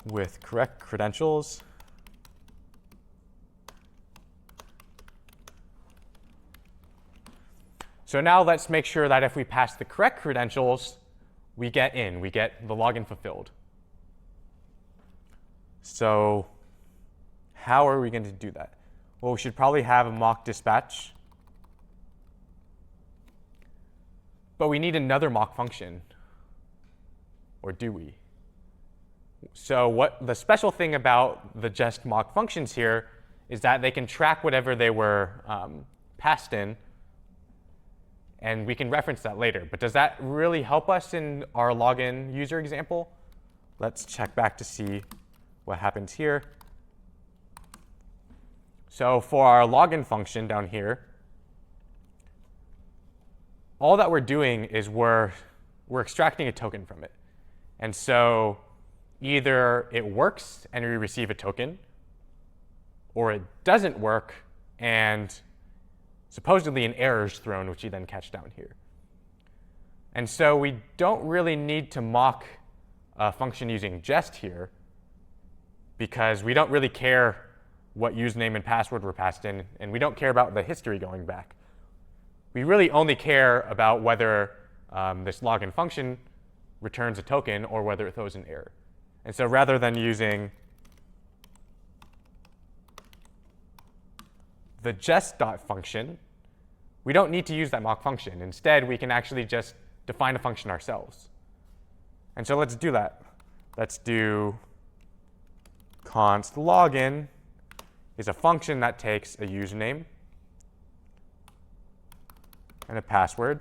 with correct credentials. So now let's make sure that if we pass the correct credentials, we get in, we get the login fulfilled. So how are we going to do that? Well, we should probably have a mock dispatch. But we need another mock function. Or do we? So what the special thing about the just mock functions here is that they can track whatever they were passed in, and we can reference that later. But does that really help us in our login user example? Let's check back to see what happens here. So for our login function down here, all that we're doing is we're extracting a token from it. And so either it works and we receive a token, or it doesn't work and supposedly an error is thrown, which you then catch down here. And so we don't really need to mock a function using jest here, because we don't really care what username and password were passed in, and we don't care about the history going back. We really only care about whether this login function returns a token or whether it throws an error. And so rather than using the jest.function, we don't need to use that mock function. Instead, we can actually just define a function ourselves. And so let's do that. Let's do const login is a function that takes a username and a password.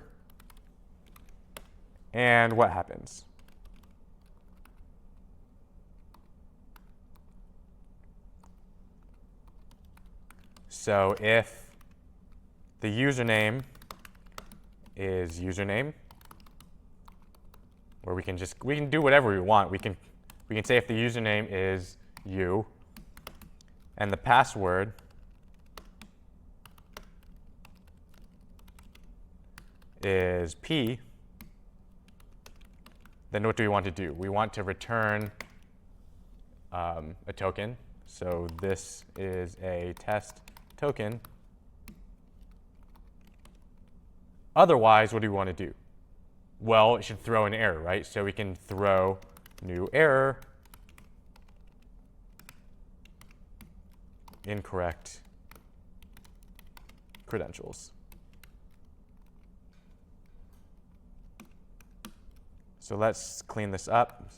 And what happens? So if the username is username, or we can do whatever we want. We can say if the username is you and the password is p, then what do we want to do? We want to return a token. So this is a test token. Otherwise, what do we want to do? Well, it should throw an error, right? So we can throw new error, incorrect credentials. So let's clean this up.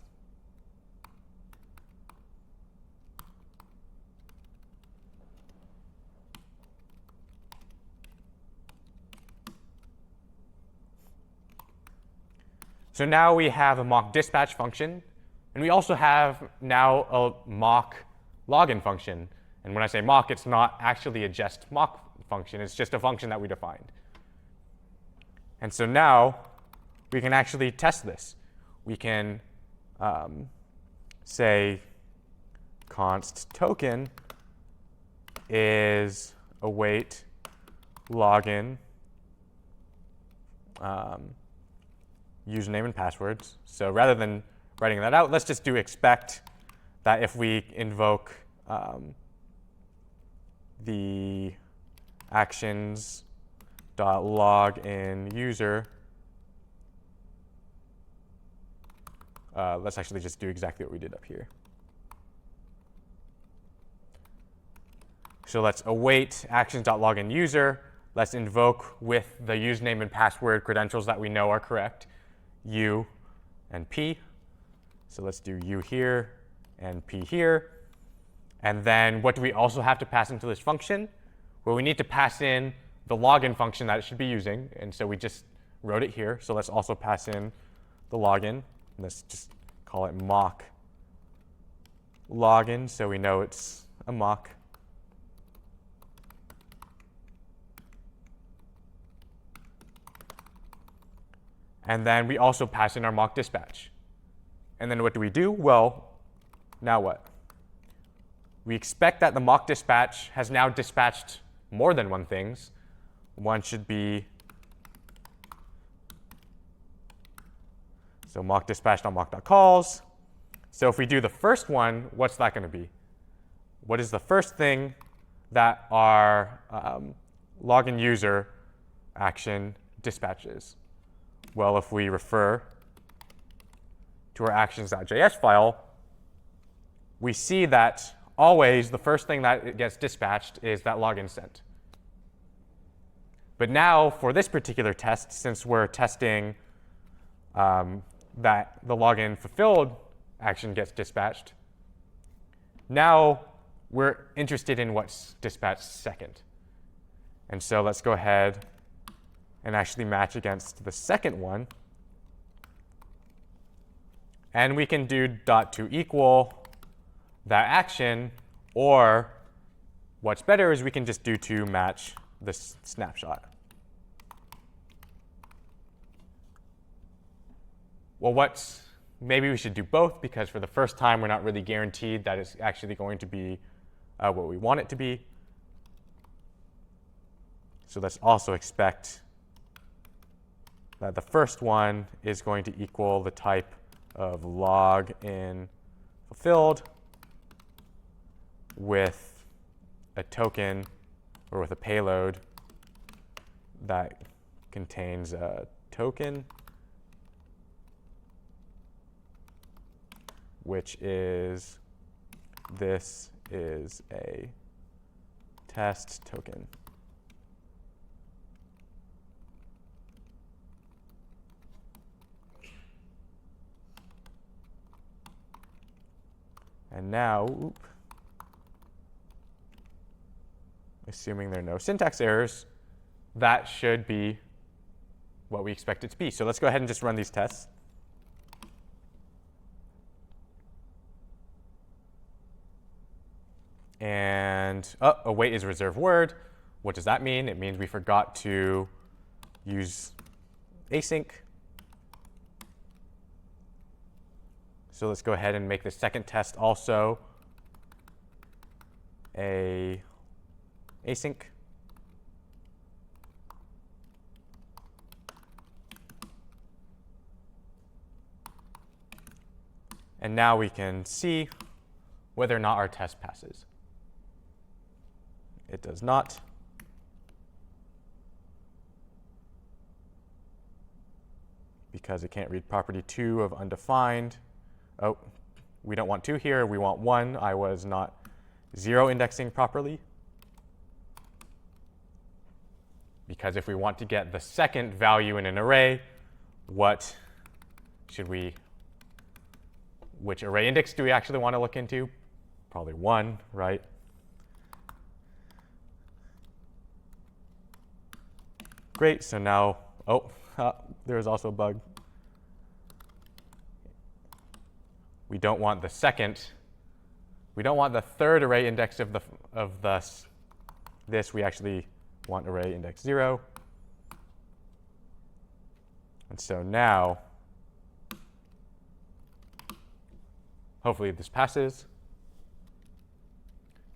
So now we have a mock dispatch function, and we also have now a mock login function. And when I say mock, it's not actually a just mock function. It's just a function that we defined. And so now we can actually test this. We can say const token is await login username and passwords. So rather than writing that out, let's just do expect that if we invoke the actions.login user, let's actually just do exactly what we did up here. So let's await actions.login user. Let's invoke with the username and password credentials that we know are correct, u and p. So let's do u here and p here. And then what do we also have to pass into this function? Well, we need to pass in the login function that it should be using. And so we just wrote it here. So let's also pass in the login. Let's just call it mock login so we know it's a mock and then we also pass in our mock dispatch. And then what do? Well, now what? We expect that the mock dispatch has now dispatched more than one things. One should be, so mock dispatch.mock.calls. So if we do the first one, what's that going to be? What is the first thing that our login user action dispatches? Well, if we refer to our actions.js file, we see that always the first thing that it gets dispatched is that login sent. But now for this particular test, since we're testing that the login fulfilled action gets dispatched, now we're interested in what's dispatched second. And so let's go ahead and actually match against the second one. And we can do .to equal that action, or what's better is we can just do to match this snapshot. Well, maybe we should do both, because for the first time we're not really guaranteed that it's actually going to be what we want it to be. So let's also expect that the first one is going to equal the type of log in fulfilled with a token or with a payload that contains a token, which is, this is a test token. And now, assuming there are no syntax errors, that should be what we expect it to be. So let's go ahead and just run these tests. And await is a reserved word. What does that mean? It means we forgot to use async. So let's go ahead and make the second test also a async. And now we can see whether or not our test passes. It does not. Because it can't read property 2 of undefined. Oh, we don't want 2 here. We want 1. I was not 0 indexing properly. Because if we want to get the second value in an array, which array index do we actually want to look into? Probably 1, right? Great, so now, there is also a bug. We don't want the third array index of this. We actually want array index 0. And so now, hopefully this passes.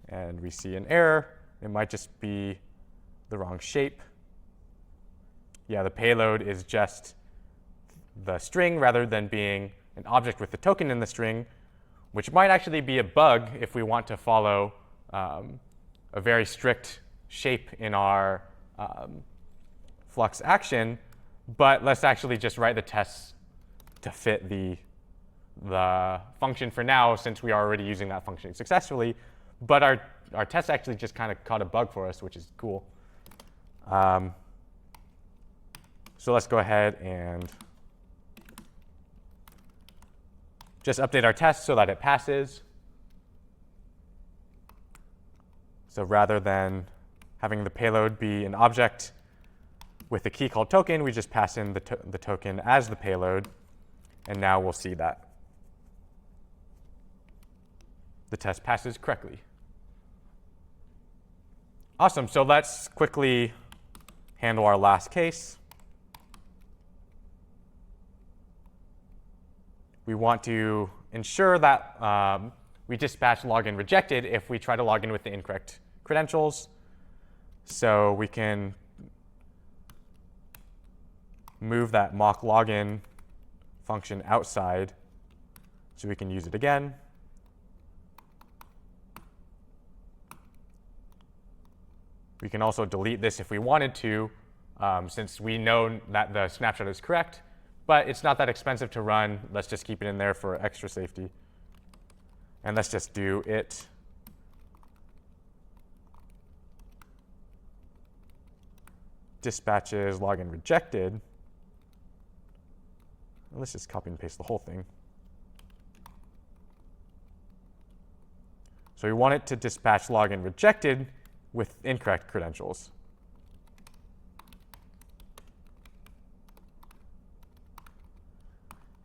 And we see an error. It might just be the wrong shape. Yeah, the payload is just the string rather than being an object with the token in the string, which might actually be a bug if we want to follow a very strict shape in our Flux action. But let's actually just write the tests to fit the function for now, since we are already using that function successfully. But our test actually just kind of caught a bug for us, which is cool. So let's go ahead and just update our test so that it passes. So rather than having the payload be an object with a key called token, we just pass in the token as the payload. And now we'll see that the test passes correctly. Awesome. So let's quickly handle our last case. We want to ensure that we dispatch login rejected if we try to log in with the incorrect credentials. So we can move that mock login function outside so we can use it again. We can also delete this if we wanted to, since we know that the snapshot is correct, but it's not that expensive to run. Let's just keep it in there for extra safety. And let's just do it dispatches login rejected. Let's just copy and paste the whole thing. So we want it to dispatch login rejected with incorrect credentials.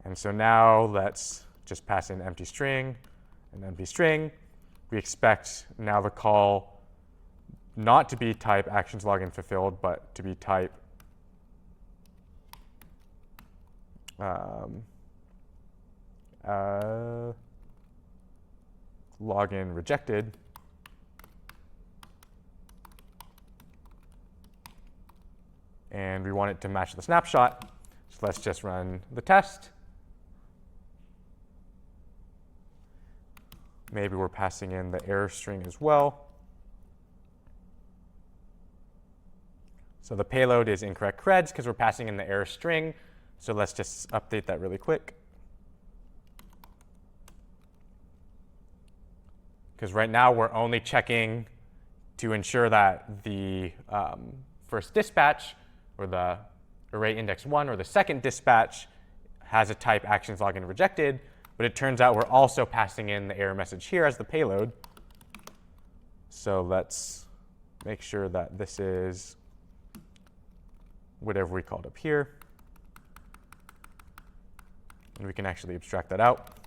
And so now let's just pass in empty string and empty string. We expect now the call not to be type actions login fulfilled, but to be type login rejected. And we want it to match the snapshot. So let's just run the test. Maybe we're passing in the error string as well. So the payload is incorrect creds because we're passing in the error string. So let's just update that really quick. Because right now we're only checking to ensure that the first dispatch, or the array index 1, or the second dispatch has a type actions login rejected. But it turns out we're also passing in the error message here as the payload. So let's make sure that this is whatever we called up here. And we can actually abstract that out.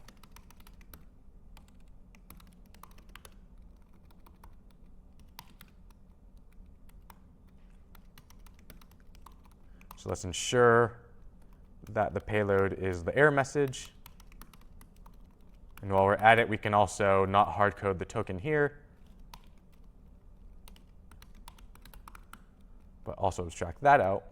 So let's ensure that the payload is the error message. And while we're at it, we can also not hard code the token here, but also abstract that out.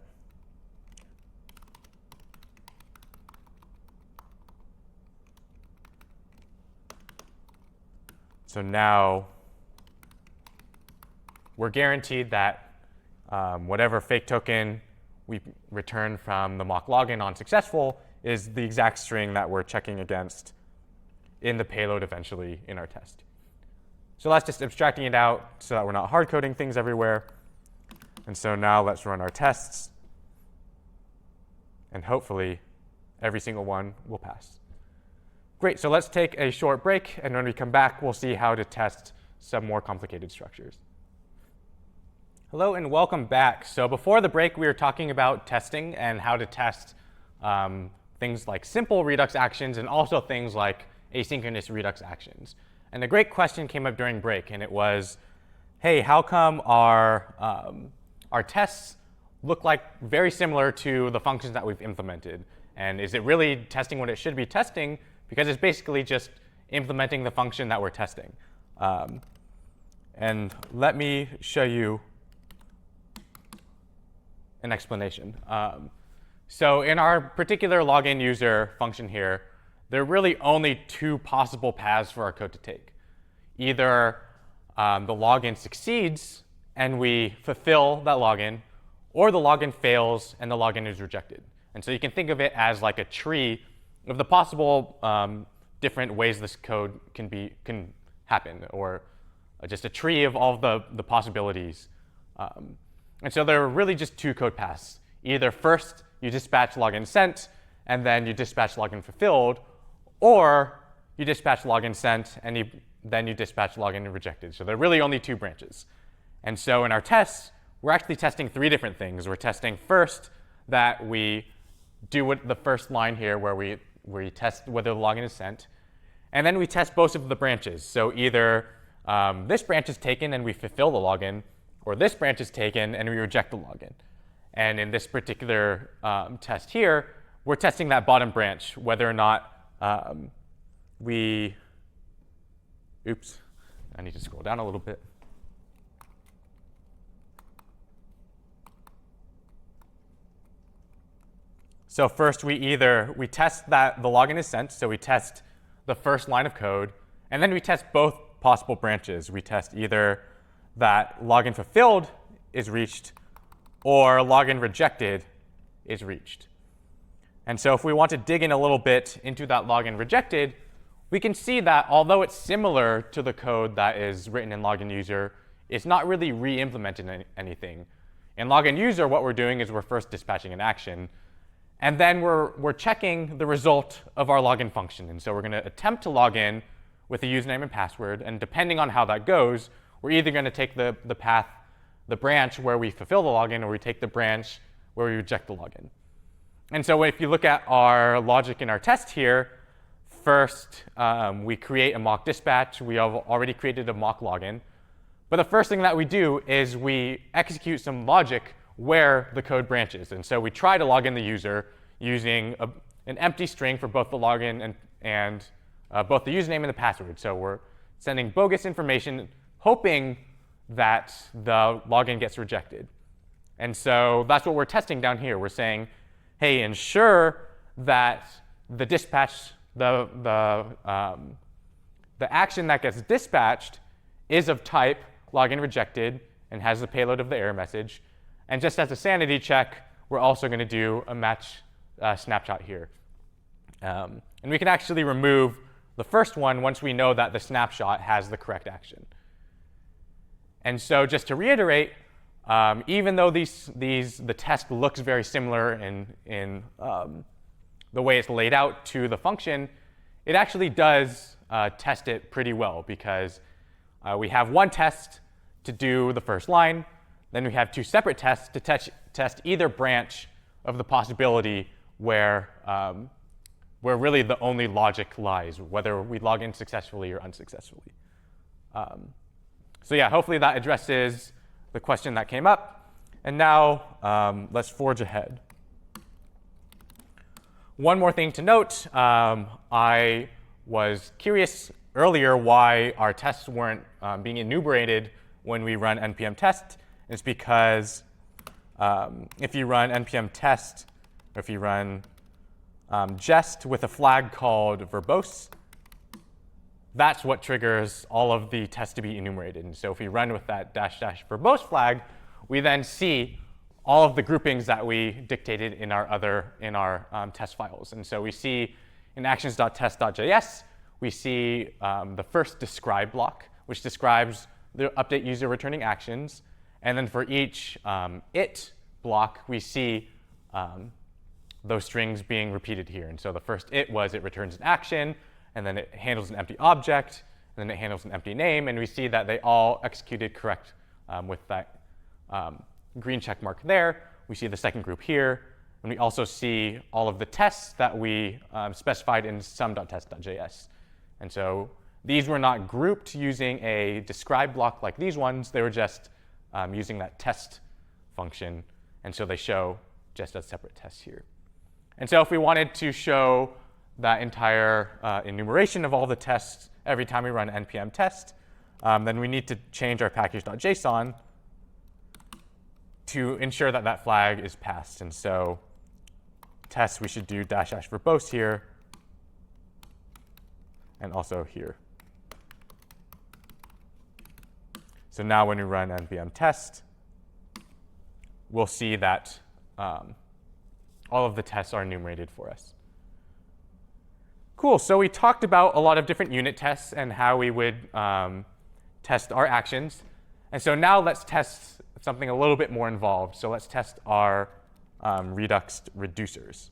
So now we're guaranteed that whatever fake token we return from the mock login on successful is the exact string that we're checking against in the payload eventually in our test. So that's just abstracting it out so that we're not hard coding things everywhere. And so now let's run our tests. And hopefully every single one will pass. Great, so let's take a short break. And when we come back, we'll see how to test some more complicated structures. Hello and welcome back. So before the break, we were talking about testing and how to test things like simple Redux actions and also things like asynchronous Redux actions. And a great question came up during break, and it was, hey, how come our tests look like very similar to the functions that we've implemented? And is it really testing what it should be testing? Because it's basically just implementing the function that we're testing. And let me show you an explanation. So in our particular login user function here, there are really only two possible paths for our code to take. Either the login succeeds and we fulfill that login, or the login fails and the login is rejected. And so you can think of it as like a tree of the possible different ways this code can happen, or just a tree of all the possibilities. And so there are really just two code paths. Either first you dispatch login sent, and then you dispatch login fulfilled, or you dispatch login sent, and then you dispatch login rejected. So there are really only two branches. And so in our tests, we're actually testing three different things. We're testing first that we do what the first line here where we test whether the login is sent. And then we test both of the branches. So either this branch is taken and we fulfill the login, or this branch is taken, and we reject the login. And in this particular test here, we're testing that bottom branch, whether or not oops, I need to scroll down a little bit. So first, we test that the login is sent, so we test the first line of code, and then we test both possible branches. We test either that login fulfilled is reached or login rejected is reached. And so if we want to dig in a little bit into that login rejected, we can see that although it's similar to the code that is written in login user, it's not really re-implementing anything. In login user, what we're doing is we're first dispatching an action, and then we're checking the result of our login function. And so we're going to attempt to log in with a username and password, and depending on how that goes, we're either going to take the path, the branch where we fulfill the login, or we take the branch where we reject the login. And so if you look at our logic in our test here, first we create a mock dispatch. We have already created a mock login. But the first thing that we do is we execute some logic where the code branches. And so we try to log in the user using an empty string for both the login and both the username and the password. So we're sending bogus information, hoping that the login gets rejected. And so that's what we're testing down here. We're saying, hey, ensure that the dispatch, the action that gets dispatched is of type login rejected and has the payload of the error message. And just as a sanity check, we're also going to do a match snapshot here. And we can actually remove the first one once we know that the snapshot has the correct action. And so just to reiterate, even though the test looks very similar in the way it's laid out to the function, it actually does test it pretty well, because we have one test to do the first line. Then we have two separate tests to test either branch of the possibility where really the only logic lies, whether we log in successfully or unsuccessfully. So yeah, hopefully that addresses the question that came up. And now let's forge ahead. One more thing to note, I was curious earlier why our tests weren't being enumerated when we run npm test. It's because if you run npm test, or if you run jest with a flag called verbose, that's what triggers all of the tests to be enumerated. And so if we run with that -- verbose flag, we then see all of the groupings that we dictated in our test files. And so we see in actions.test.js, we see the first describe block, which describes the update user returning actions. And then for each it block, we see those strings being repeated here. And so the first it returns an action, and then it handles an empty object, and then it handles an empty name. And we see that they all executed correct with that green check mark there. We see the second group here. And we also see all of the tests that we specified in sum.test.js. And so these were not grouped using a describe block like these ones. They were just using that test function. And so they show just as separate tests here. And so if we wanted to show that entire enumeration of all the tests every time we run npm test, then we need to change our package.json to ensure that that flag is passed. And so test, we should do -- verbose here, and also here. So now when we run npm test, we'll see that all of the tests are enumerated for us. Cool, so we talked about a lot of different unit tests and how we would test our actions. And so now let's test something a little bit more involved. So let's test our Redux reducers.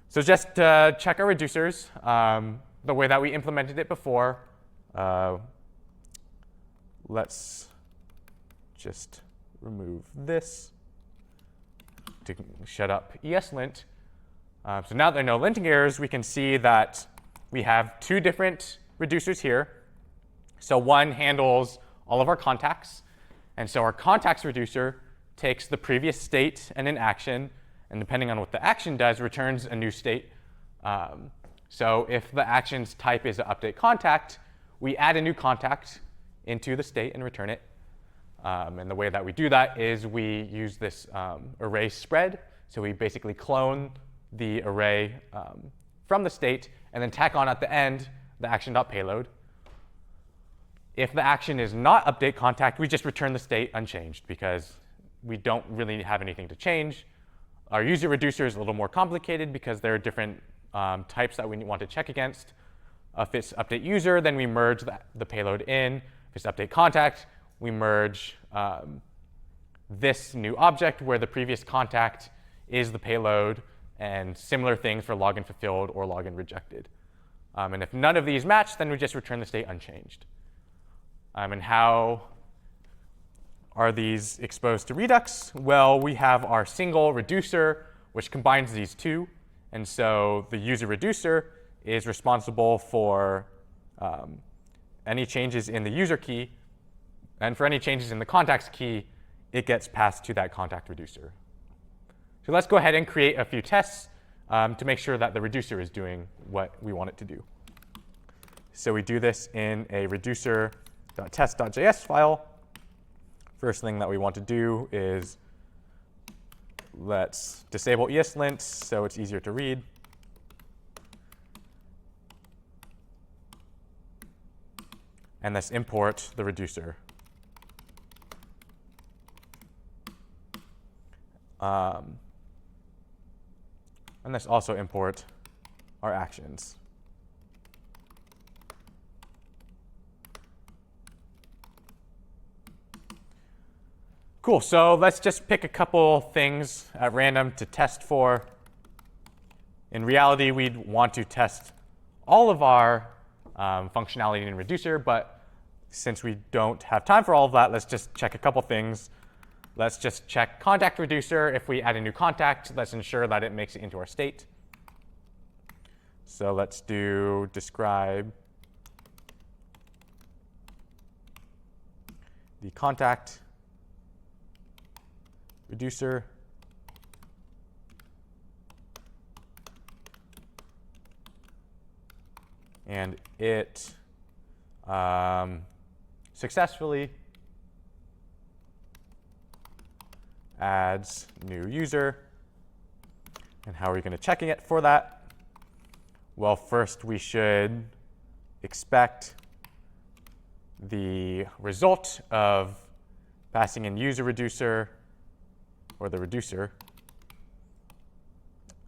So just to check our reducers, the way that we implemented it before, let's just remove this to shut up ESLint. So now there are no linting errors, we can see that we have two different reducers here. So one handles all of our contacts, And so our contacts reducer takes the previous state and an action, and depending on what the action does, returns a new state. So if the action's type is an update contact, we add a new contact into the state and return it. And the way that we do that is we use this array spread. So we basically clone the array from the state and then tack on at the end the action.payload. If the action is not update contact, we just return the state unchanged because we don't really have anything to change. Our user reducer is a little more complicated because there are different types that we want to check against. If it's update user, then we merge the payload in. If it's update contact, we merge this new object where the previous contact is the payload, and similar things for login fulfilled or login rejected. And if none of these match, then we just return the state unchanged. And how are these exposed to Redux? Well, we have our single reducer, which combines these two. And so the user reducer is responsible for any changes in the user key. And for any changes in the contacts key, it gets passed to that contact reducer. So let's go ahead and create a few tests to make sure that the reducer is doing what we want it to do. So we do this in a reducer.test.js file. First thing that we want to do is let's disable ESLint so it's easier to read. And let's import the reducer. And let's also import our actions. Cool, so let's just pick a couple things at random to test for. In reality, we'd want to test all of our functionality in Reducer, but since we don't have time for all of that, let's just check a couple things. Let's just check contact reducer. If we add a new contact, let's ensure that it makes it into our state. So let's do describe the contact reducer. And it successfully adds new user. And how are we going to check it for that? Well, first we should expect the result of passing in user reducer or the reducer.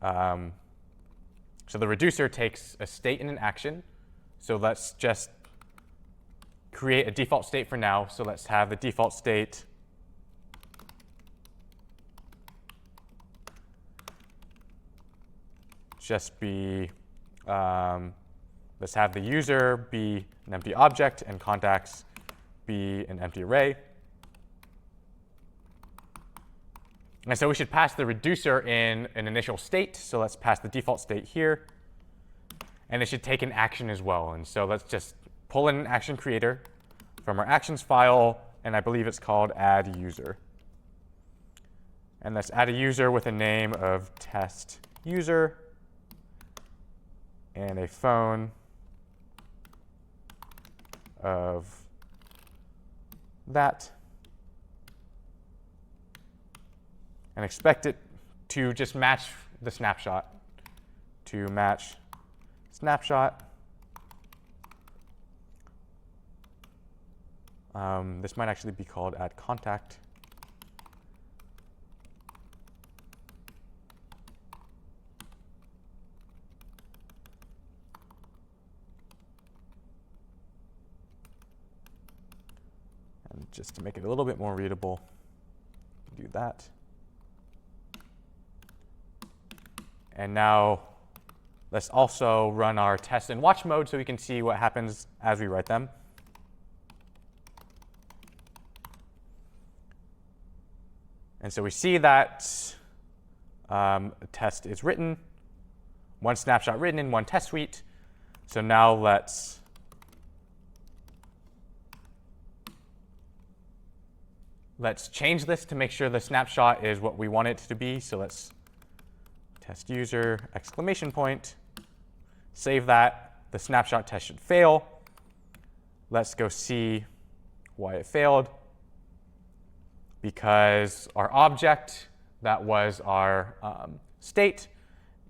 So the reducer takes a state and an action. So let's just create a default state for now. So let's have the default state just be, let's have the user be an empty object and contacts be an empty array. And so we should pass the reducer in an initial state. So let's pass the default state here. And it should take an action as well. And so let's just pull in an action creator from our actions file. And I believe it's called add user. And let's add a user with a name of test user and a phone of that. And expect it to just match the snapshot, to match snapshot. This might actually be called add contact. And just to make it a little bit more readable, do that. And now let's also run our test in watch mode so we can see what happens as we write them. And so we see that a test is written, one snapshot written in one test suite. So now let's let's change this to make sure the snapshot is what we want it to be. So let's test user exclamation point, save that. The snapshot test should fail. Let's go see why it failed. Because our object that was our state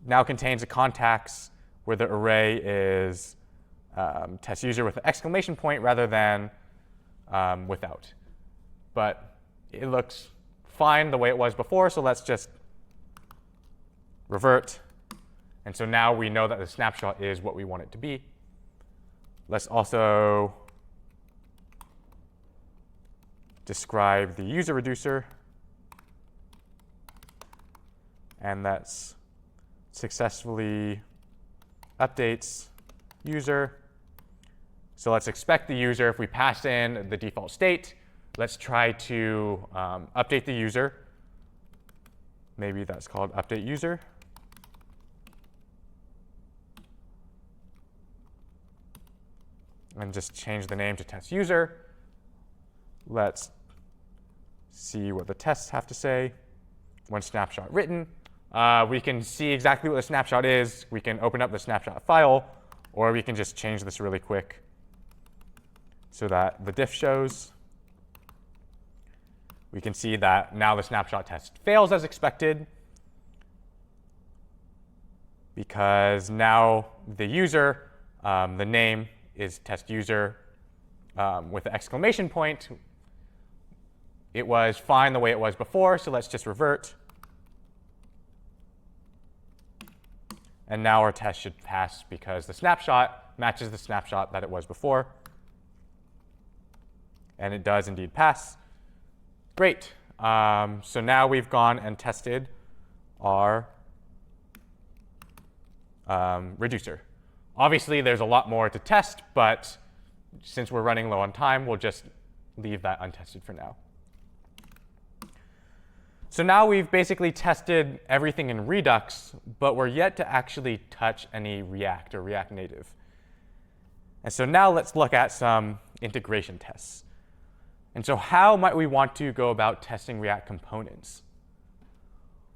now contains a contacts where the array is test user with an exclamation point rather than without. But it looks fine the way it was before, so let's just revert. And so now we know that the snapshot is what we want it to be. Let's also describe the user reducer. And that's successfully updates user. So let's expect the user. If we pass in the default state, let's try to update the user. Maybe that's called update user. And just change the name to test user. Let's see what the tests have to say. One snapshot written. We can see exactly what the snapshot is. We can open up the snapshot file, or we can just change this really quick so that the diff shows. We can see that now the snapshot test fails as expected because now the user, the name is test user with the exclamation point. It was fine the way it was before, so let's just revert. And now our test should pass because the snapshot matches the snapshot that it was before. And it does indeed pass. Great. So now we've gone and tested our reducer. Obviously, there's a lot more to test, but since we're running low on time, we'll just leave that untested for now. So now we've basically tested everything in Redux, but we're yet to actually touch any React or React Native. And so now let's look at some integration tests. And so how might we want to go about testing React components?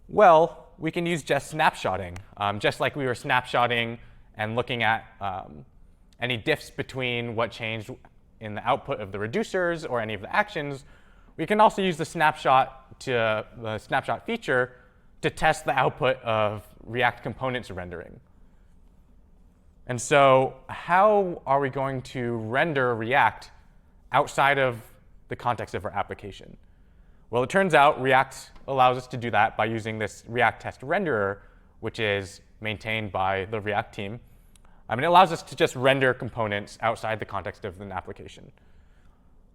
Well, we can use just snapshotting. Just like we were snapshotting and looking at any diffs between what changed in the output of the reducers or any of the actions, we can also use the snapshot feature to test the output of React components rendering. And so how are we going to render React outside of the context of our application? Well, it turns out React allows us to do that by using this React test renderer, which is maintained by the React team. It allows us to just render components outside the context of an application.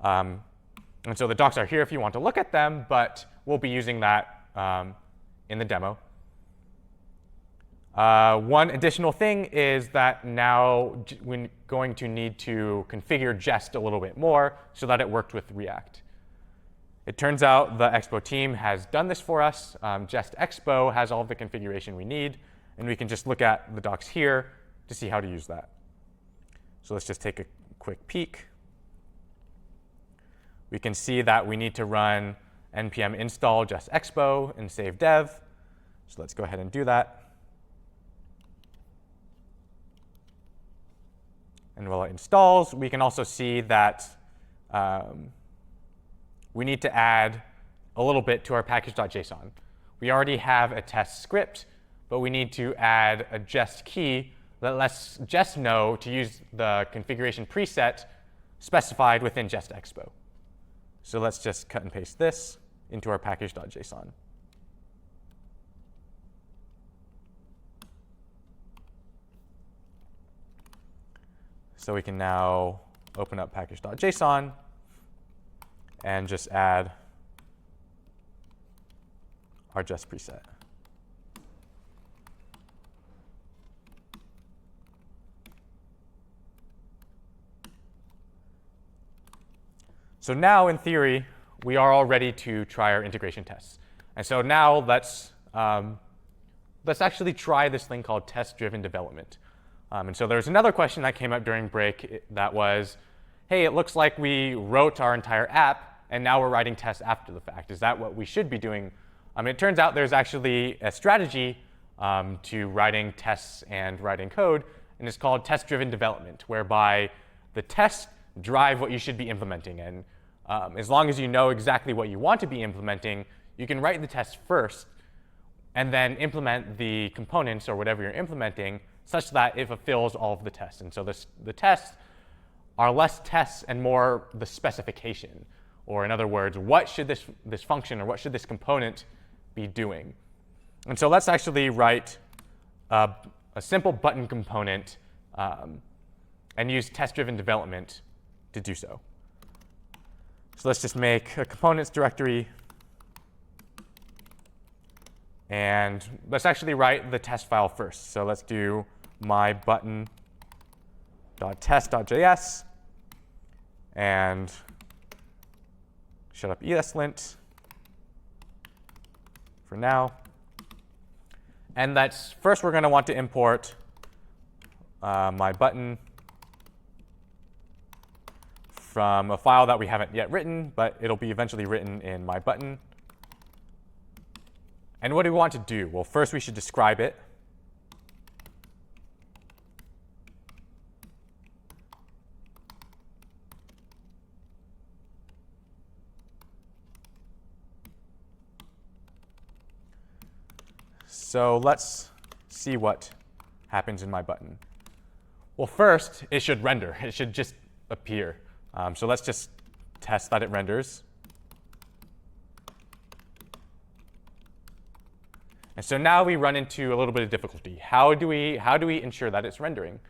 And so the docs are here if you want to look at them, but we'll be using that in the demo. One additional thing is that now we're going to need to configure Jest a little bit more so that it worked with React. It turns out the Expo team has done this for us. Jest Expo has all of the configuration we need, and we can just look at the docs here to see how to use that. So let's just take a quick peek. We can see that we need to run npm install Jest Expo and save dev. So let's go ahead and do that. And while it installs, we can also see that we need to add a little bit to our package.json. We already have a test script, but we need to add a Jest key that lets Jest know to use the configuration preset specified within Jest Expo. So let's just cut and paste this into our package.json. So we can now open up package.json and just add our Jest preset. So now, in theory, we are all ready to try our integration tests. And so now let's actually try this thing called test-driven development. And so there's another question that came up during break that was, hey, it looks like we wrote our entire app, and now we're writing tests after the fact. Is that what we should be doing? It turns out there's actually a strategy to writing tests and writing code, and it's called test-driven development, whereby the tests drive what you should be implementing. And as long as you know exactly what you want to be implementing, you can write the test first and then implement the components or whatever you're implementing such that it fulfills all of the tests. And so the tests are less tests and more the specification. Or in other words, what should this function or what should this component be doing? And so let's actually write a simple button component and use test-driven development to do so. So let's just make a components directory. And let's actually write the test file first. So let's do my button.test.js and shut up ESLint for now. And that's first we're going to want to import my button from a file that we haven't yet written, but it'll be eventually written in my button. And what do we want to do? Well, first we should describe it. So let's see what happens in my button. Well, first, it should render. It should just appear. So let's just test that it renders. And so now we run into a little bit of difficulty. How do we ensure that it's rendering?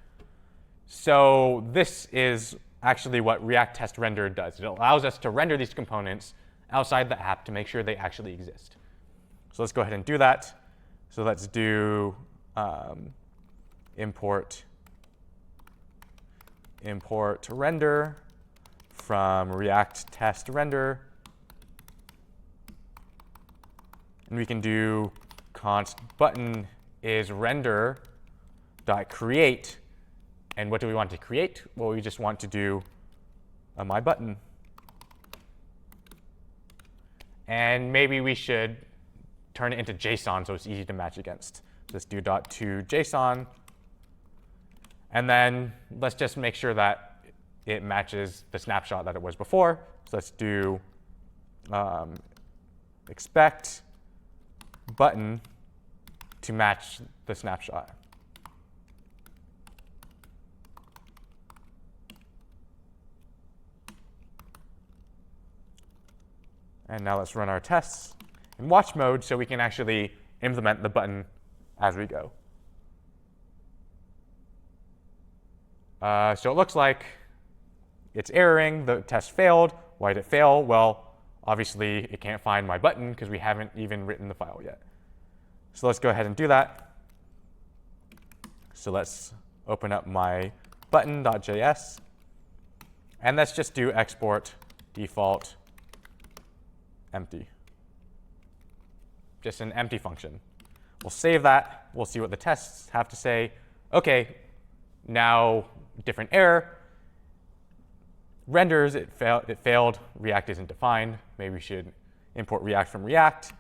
So this is actually what React Test Render does. It allows us to render these components outside the app to make sure they actually exist. So let's go ahead and do that. So let's do import render from React Test Render. And we can do const button is render dot create. And what do we want to create? Well, we just want to do a my button. And maybe we should turn it into JSON so it's easy to match against. Let's do .to_JSON. And then let's just make sure that it matches the snapshot that it was before. So let's do expect button to match the snapshot. And now let's run our tests in watch mode so we can actually implement the button as we go. So it looks like it's erroring. The test failed. Why did it fail? Well, obviously, it can't find my button because we haven't even written the file yet. So let's go ahead and do that. So let's open up my button.js. And let's just do export default empty. Just an empty function. We'll save that. We'll see what the tests have to say. OK, now different error. Renders, it failed. React isn't defined. Maybe we should import React from React.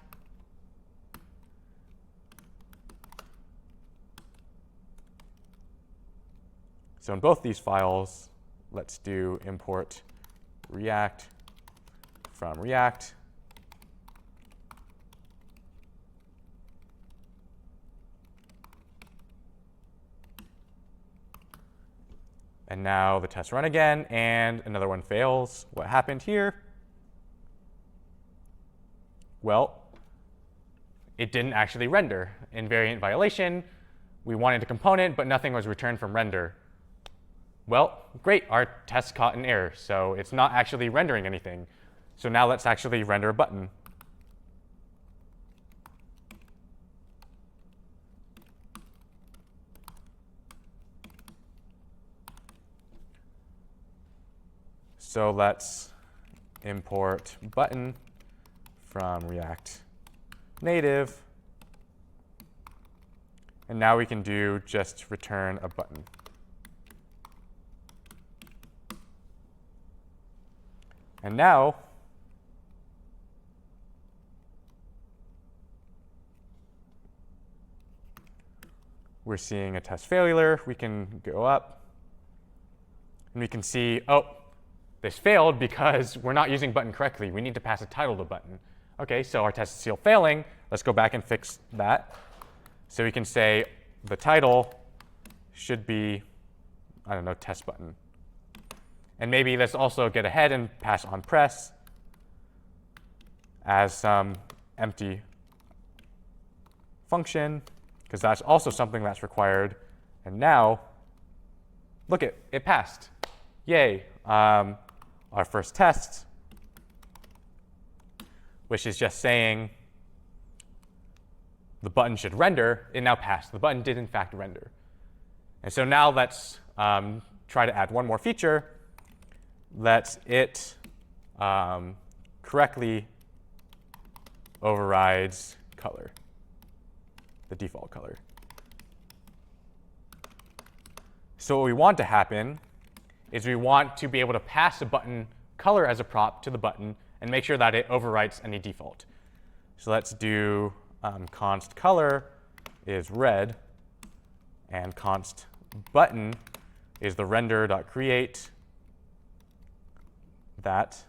So in both these files, let's do import React from React. And now the tests run again, and another one fails. What happened here? Well, it didn't actually render. Invariant violation. We wanted a component, but nothing was returned from render. Well, great. Our test caught an error, so it's not actually rendering anything. So now let's actually render a button. So let's import button from React Native. And now we can do just return a button. And now we're seeing a test failure. We can go up, and we can see, oh, this failed because we're not using button correctly. We need to pass a title to button. OK, so our test is still failing. Let's go back and fix that. So we can say the title should be, I don't know, test button. And maybe let's also get ahead and pass on press as some empty function, because that's also something that's required. And now, look, it passed. Yay. Our first test, which is just saying the button should render, it now passed. The button did, in fact, render. And so now let's try to add one more feature. Let it correctly overrides color, the default color. So what we want to happen is we want to be able to pass a button color as a prop to the button and make sure that it overwrites any default. So let's do const color is red, and const button is the render.create that.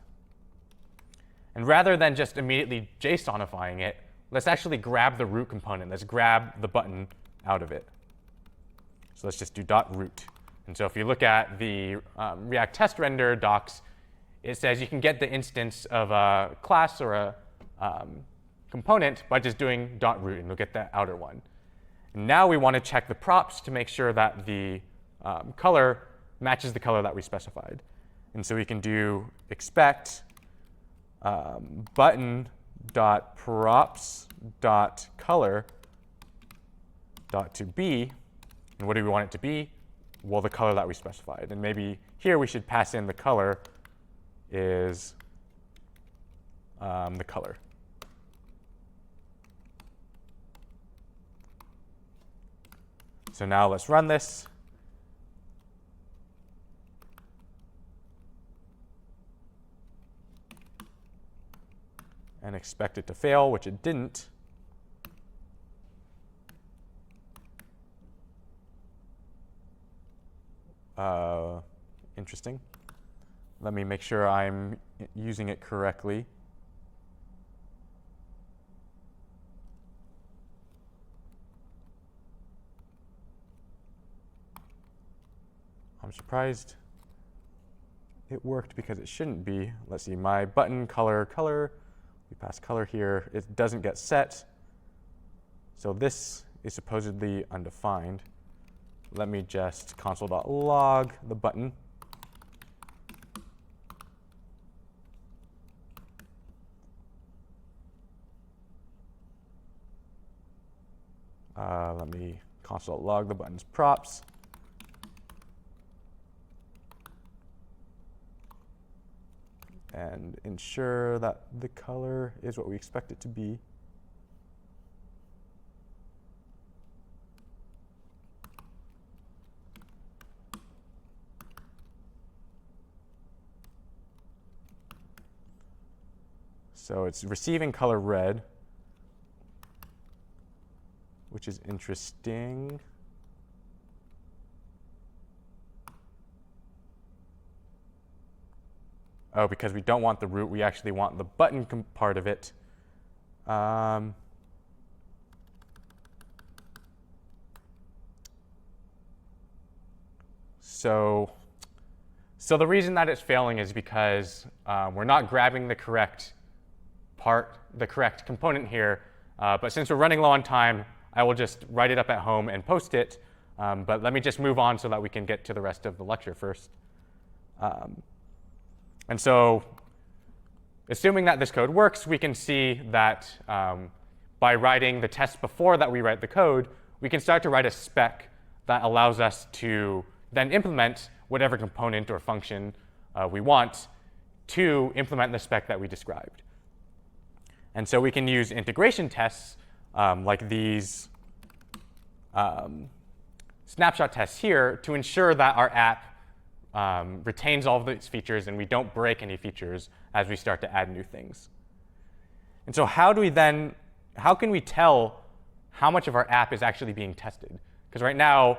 And rather than just immediately JSONifying it, let's actually grab the root component. Let's grab the button out of it. So let's just do .root. And so if you look at the React test render docs, it says you can get the instance of a class or a component by just doing .root, and you'll get the outer one. And now we want to check the props to make sure that the color matches the color that we specified. And so we can do expect button.props.color.tobe. And what do we want it to be? Well, the color that we specified. And maybe here we should pass in the color is the color. So now let's run this. And expect it to fail, which it didn't. Interesting. Let me make sure I'm using it correctly. I'm surprised it worked because it shouldn't be. Let's see, my button color. We pass color here. It doesn't get set. So this is supposedly undefined. Let me just console.log the button. Let me console.log the button's props. And ensure that the color is what we expect it to be. So it's receiving color red, which is interesting. Oh, because we don't want the root, we actually want the button part of it. So the reason that it's failing is because we're not grabbing the correct part, the correct component here. But since we're running low on time, I will just write it up at home and post it. But let me just move on so that we can get to the rest of the lecture first. And so assuming that this code works, we can see that by writing the test before that we write the code, we can start to write a spec that allows us to then implement whatever component or function we want to implement the spec that we described. And so we can use integration tests like these snapshot tests here to ensure that our app retains all of its features and we don't break any features as we start to add new things. And so how can we tell how much of our app is actually being tested? Because right now,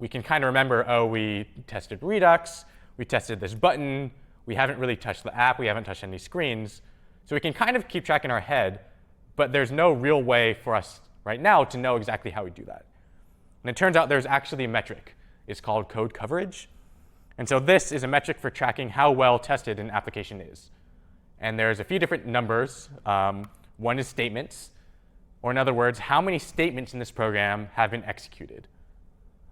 we can kind of remember, oh, we tested Redux, we tested this button, we haven't really touched the app, we haven't touched any screens. So we can kind of keep track in our head, but there's no real way for us right now to know exactly how we do that. And it turns out there's actually a metric. It's called code coverage. And so this is a metric for tracking how well tested an application is. And there's a few different numbers. One is statements, or in other words, how many statements in this program have been executed.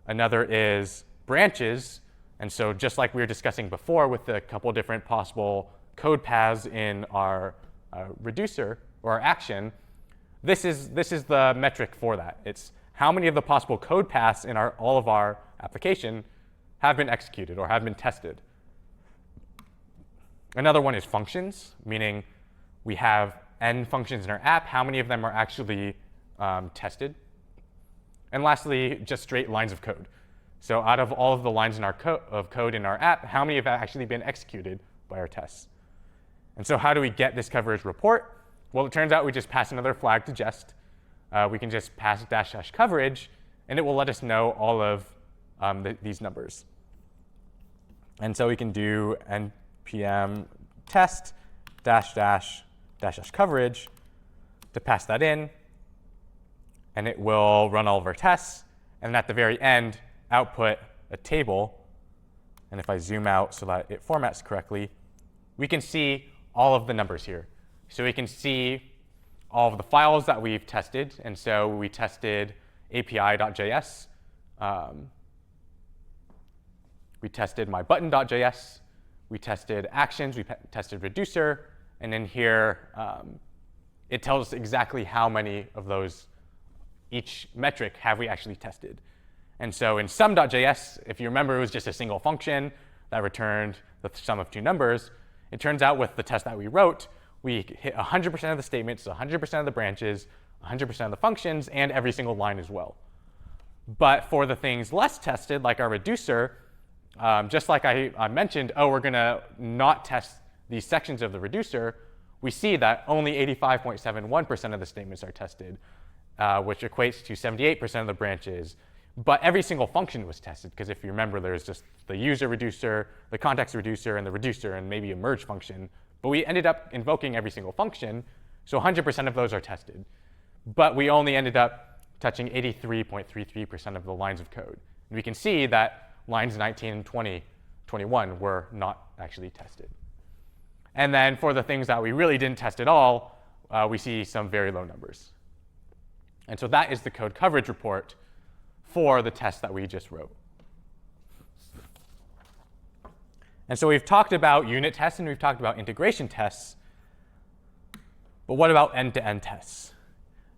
Another is branches. And so just like we were discussing before with a couple different possible code paths in our reducer or our action, this is the metric for that. It's how many of the possible code paths in all of our application have been executed or have been tested. Another one is functions, meaning we have n functions in our app. How many of them are actually tested? And lastly, just straight lines of code. So out of all of the lines in our code in our app, how many have actually been executed by our tests? And so how do we get this coverage report? Well, it turns out we just pass another flag to Jest. We can just pass -- coverage, and it will let us know all of these numbers. And so we can do npm test -- coverage to pass that in, and it will run all of our tests. And at the very end, output a table. And if I zoom out so that it formats correctly, we can see all of the numbers here. So we can see all of the files that we've tested. And so we tested api.js. We tested mybutton.js. We tested actions. We tested reducer. And in here, it tells us exactly how many of those, each metric, have we actually tested. And so in sum.js, if you remember, it was just a single function that returned the sum of two numbers. It turns out with the test that we wrote, we hit 100% of the statements, 100% of the branches, 100% of the functions, and every single line as well. But for the things less tested, like our reducer, just like I mentioned, oh, we're going to not test these sections of the reducer, we see that only 85.71% of the statements are tested, which equates to 78% of the branches. But every single function was tested, because if you remember, there's just the user reducer, the context reducer, and the reducer, and maybe a merge function. But we ended up invoking every single function, so 100% of those are tested. But we only ended up touching 83.33% of the lines of code. And we can see that lines 19, 20, 21 were not actually tested. And then for the things that we really didn't test at all, we see some very low numbers. And so that is the code coverage report for the test that we just wrote. And so we've talked about unit tests and we've talked about integration tests. But what about end-to-end tests?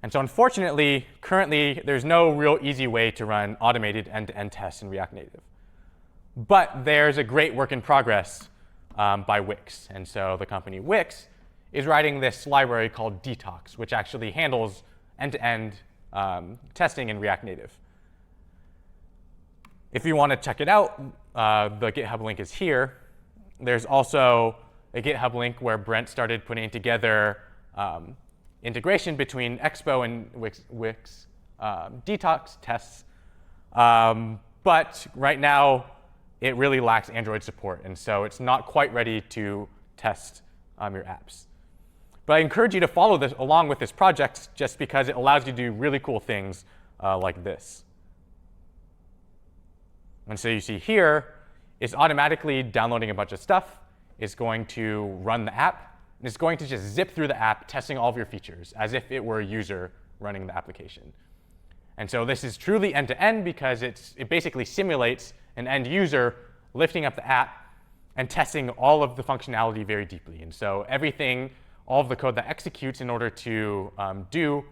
And so unfortunately, currently, there's no real easy way to run automated end-to-end tests in React Native. But there's a great work in progress by Wix. And so the company Wix is writing this library called Detox, which actually handles end-to-end testing in React Native. If you want to check it out, the GitHub link is here. There's also a GitHub link where Brent started putting together integration between Expo and Wix Detox tests. But right now, it really lacks Android support. And so it's not quite ready to test your apps. But I encourage you to follow this along with this project just because it allows you to do really cool things like this. And so you see here, it's automatically downloading a bunch of stuff. It's going to run the app. And it's going to just zip through the app, testing all of your features as if it were a user running the application. And so this is truly end-to-end because it basically simulates an end user lifting up the app and testing all of the functionality very deeply. And so everything, all of the code that executes in order to do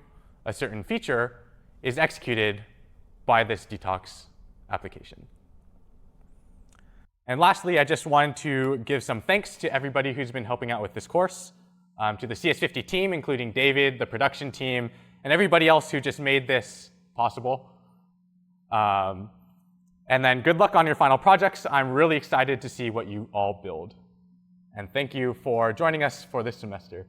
a certain feature is executed by this Detox application. And lastly, I just wanted to give some thanks to everybody who's been helping out with this course, to the CS50 team, including David, the production team, and everybody else who just made this possible. And then good luck on your final projects. I'm really excited to see what you all build. And thank you for joining us for this semester.